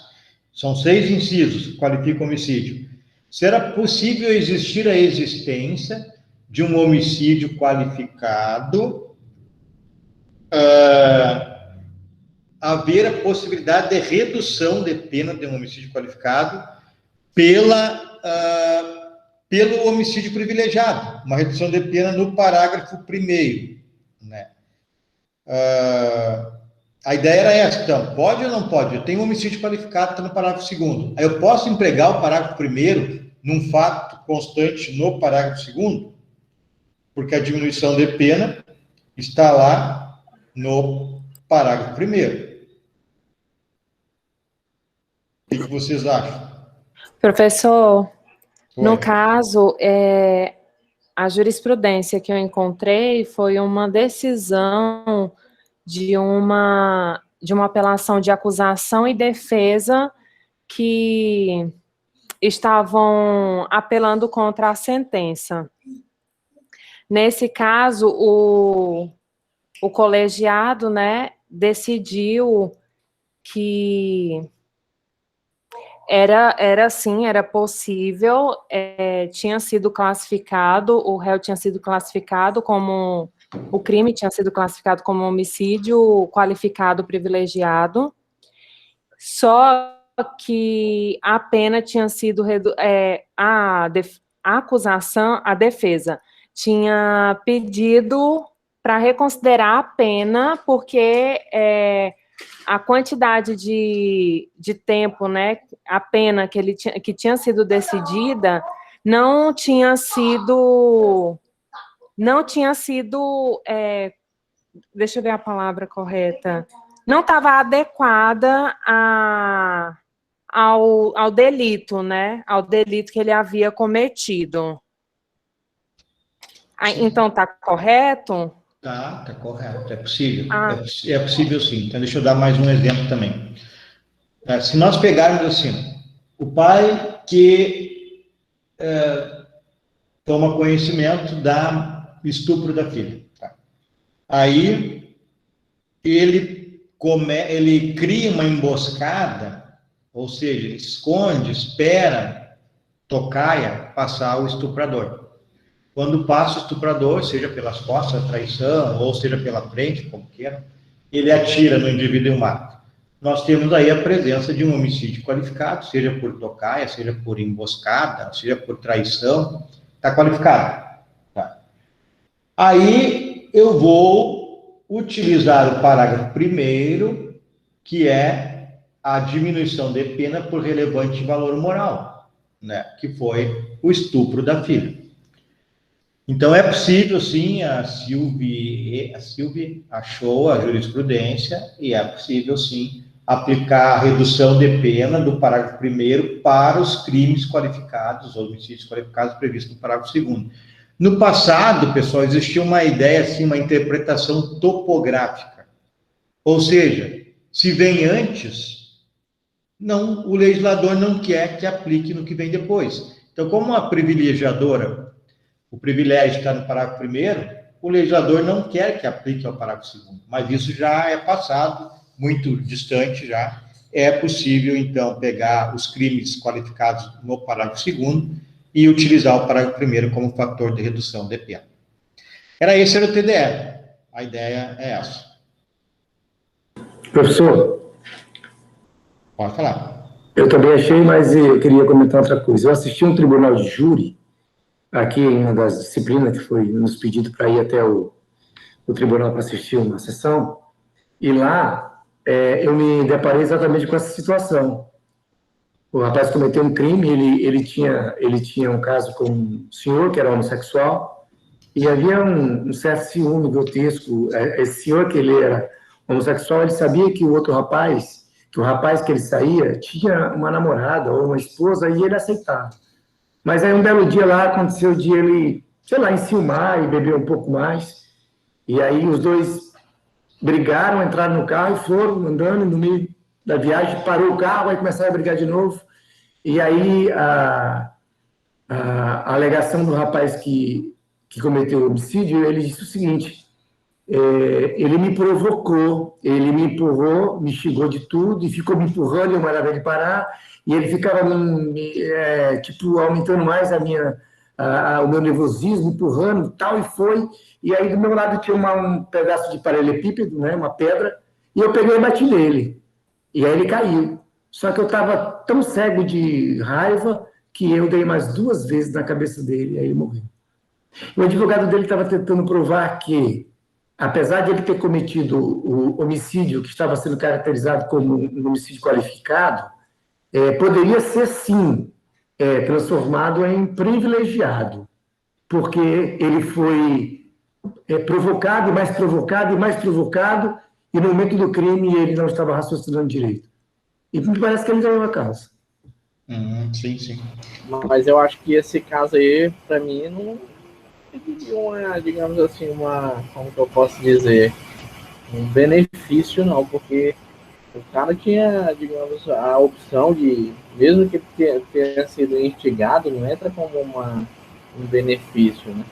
São 6 incisos que qualificam homicídio. Será possível existir a existência de um homicídio qualificado, haver a possibilidade de redução de pena de um homicídio qualificado pelo homicídio privilegiado, uma redução de pena no parágrafo 1º, né? A ideia era essa, então, pode ou não pode? Eu tenho um homicídio qualificado, está no parágrafo 2º. Aí eu posso empregar o parágrafo 1º num fato constante no parágrafo 2º? Porque a diminuição de pena está lá no parágrafo 1º. O que vocês acham? Professor, Oi. no caso, a jurisprudência que eu encontrei foi uma decisão de uma apelação de acusação e defesa que estavam apelando contra a sentença. Nesse caso, o colegiado, né, decidiu que era possível, tinha sido classificado, o réu tinha sido classificado como o crime tinha sido classificado como homicídio qualificado privilegiado, só que a pena tinha sido a acusação, a defesa tinha pedido para reconsiderar a pena, porque a quantidade de tempo, né, a pena que tinha sido decidida não tinha sido, deixa eu ver a palavra correta, não estava adequada ao delito, né, ao delito que ele havia cometido. Então, está correto? Tá correto, é possível. É possível sim. Então, deixa eu dar mais um exemplo também. Se nós pegarmos assim, o pai que toma conhecimento do estupro da filha. Tá? Aí, ele cria uma emboscada, ou seja, ele esconde, espera tocaia passar o estuprador. Quando passa o estuprador, seja pelas costas, a traição, ou seja pela frente, como queira, ele atira no indivíduo e o mata. Nós temos aí a presença de um homicídio qualificado, seja por tocaia, seja por emboscada, seja por traição, está qualificado. Tá. Aí eu vou utilizar o parágrafo 1º, que é a diminuição de pena por relevante valor moral, né? Que foi o estupro da filha. Então, é possível, sim, a Silvia achou a jurisprudência e é possível, sim, aplicar a redução de pena do parágrafo 1º para os crimes qualificados, ou homicídios qualificados previstos no parágrafo 2º. No passado, pessoal, existia uma ideia, assim, uma interpretação topográfica. Ou seja, se vem antes, o legislador não quer que aplique no que vem depois. Então, como a privilegiadora, o privilégio está no parágrafo 1º, o legislador não quer que aplique ao parágrafo 2º, mas isso já é passado, muito distante já. É possível, então, pegar os crimes qualificados no parágrafo 2º e utilizar o parágrafo 1º como fator de redução de pena. Esse era o TDE. A ideia é essa. Professor? Pode falar. Eu também achei, mas eu queria comentar outra coisa. Eu assisti um tribunal de júri aqui em uma das disciplinas que foi nos pedido para ir até o tribunal para assistir uma sessão, e lá eu me deparei exatamente com essa situação. O rapaz cometeu um crime, ele tinha um caso com um senhor que era homossexual, e havia um certo ciúme grotesco. Esse senhor, que ele era homossexual, ele sabia que o rapaz que ele saía, tinha uma namorada ou uma esposa, e ele aceitava. Mas aí um belo dia lá, aconteceu de ele, enciumar e beber um pouco mais. E aí os dois brigaram, entraram no carro e foram andando no meio da viagem, parou o carro, aí começaram a brigar de novo. E aí a alegação do rapaz que cometeu o homicídio, ele disse o seguinte: ele me provocou, ele me empurrou, me xingou de tudo e ficou me empurrando, eu mandava ele parar. E ele ficava, aumentando mais o meu nervosismo, empurrando, tal, e foi. E aí, do meu lado, tinha um pedaço de paralelepípedo, né, uma pedra, e eu peguei e bati nele. E aí ele caiu. Só que eu estava tão cego de raiva que eu dei mais 2 vezes na cabeça dele, e aí ele morreu. O advogado dele estava tentando provar que, apesar de ele ter cometido o homicídio que estava sendo caracterizado como um homicídio qualificado, poderia ser, sim, transformado em privilegiado, porque ele foi provocado, e mais provocado, e mais provocado, e no momento do crime ele não estava raciocinando direito. E me parece que ele ganhou a causa. Sim, sim. Mas eu acho que esse caso aí, para mim, não teria uma, digamos assim, como que eu posso dizer, um benefício, não, porque o cara tinha, digamos, a opção de, mesmo que tenha sido instigado, não entra como um benefício, né?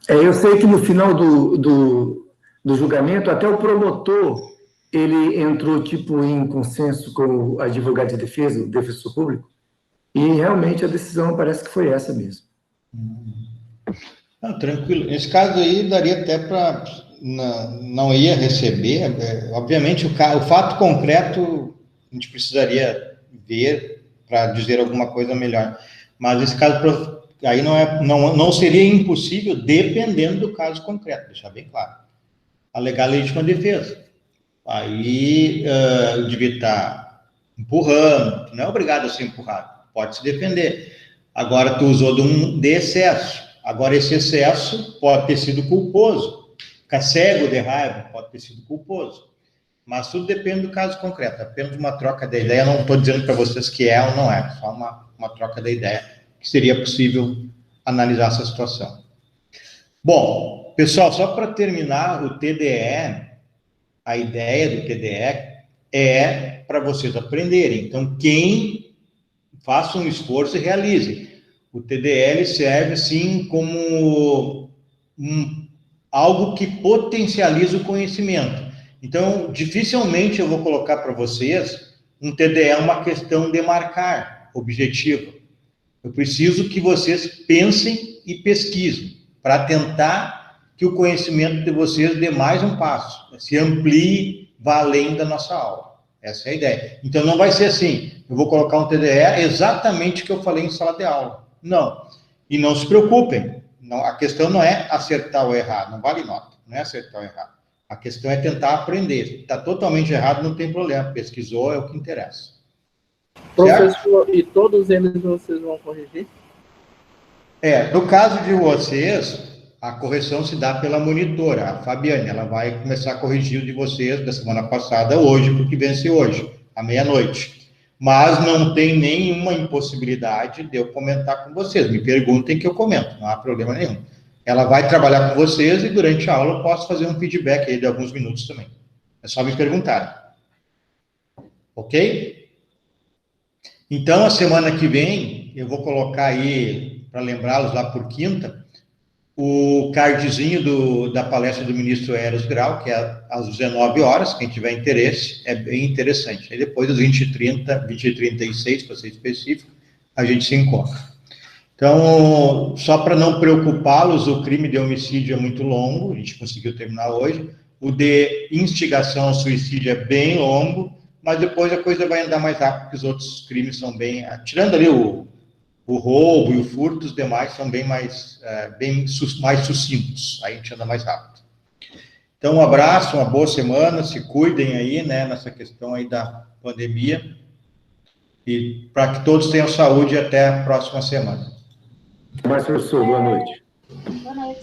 Eu sei que no final do julgamento, até o promotor, ele entrou, em consenso com o advogado de defesa, o defensor público, e realmente a decisão parece que foi essa mesmo. Não, tranquilo. Nesse caso aí, daria até para... Não ia receber. Obviamente, o fato concreto a gente precisaria ver para dizer alguma coisa melhor. Mas nesse caso, aí não seria impossível, dependendo do caso concreto, deixar bem claro. Alegar legítima defesa. Aí devia estar empurrando, tu não é obrigado a ser empurrado, pode se defender. Agora, tu usou de excesso. Agora, esse excesso pode ter sido culposo. Ficar cego de raiva pode ter sido culposo. Mas tudo depende do caso concreto. Apenas uma troca de ideia. Não estou dizendo para vocês que é ou não é. Só uma troca de ideia que seria possível analisar essa situação. Bom, pessoal, só para terminar, o TDE, a ideia do TDE é para vocês aprenderem. Então, quem faça um esforço e realize. O TDL serve, assim, como algo que potencializa o conhecimento. Então, dificilmente eu vou colocar para vocês um TDE uma questão de marcar objetivo. Eu preciso que vocês pensem e pesquisem para tentar que o conhecimento de vocês dê mais um passo, se amplie, vá além da nossa aula. Essa é a ideia. Então, não vai ser assim, eu vou colocar um TDE exatamente o que eu falei em sala de aula. Não. E não se preocupem, não, a questão não é acertar ou errar, não vale nota, não é acertar ou errar. A questão é tentar aprender. Se está totalmente errado, não tem problema, pesquisou, é o que interessa. Professor, certo? E todos eles vocês vão corrigir? No caso de vocês, a correção se dá pela monitora, a Fabiane, ela vai começar a corrigir o de vocês da semana passada hoje, porque vence hoje, à meia-noite. Mas não tem nenhuma impossibilidade de eu comentar com vocês. Me perguntem que eu comento, não há problema nenhum. Ela vai trabalhar com vocês e durante a aula eu posso fazer um feedback aí de alguns minutos também. É só me perguntar. Ok? Então, a semana que vem, eu vou colocar aí, para lembrá-los lá por quinta, o cardzinho da palestra do ministro Eros Grau, que é às 19 horas, quem tiver interesse, é bem interessante. Aí depois, às 20h30, 20h36, para ser específico, a gente se encontra. Então, só para não preocupá-los, o crime de homicídio é muito longo, a gente conseguiu terminar hoje. O de instigação ao suicídio é bem longo, mas depois a coisa vai andar mais rápido, porque os outros crimes são bem... Tirando ali o roubo e o furto, os demais são bem mais sucintos. Aí a gente anda mais rápido. Então, um abraço, uma boa semana, se cuidem aí, né, nessa questão aí da pandemia, e para que todos tenham saúde até a próxima semana. Mas, professor, boa noite. Boa noite.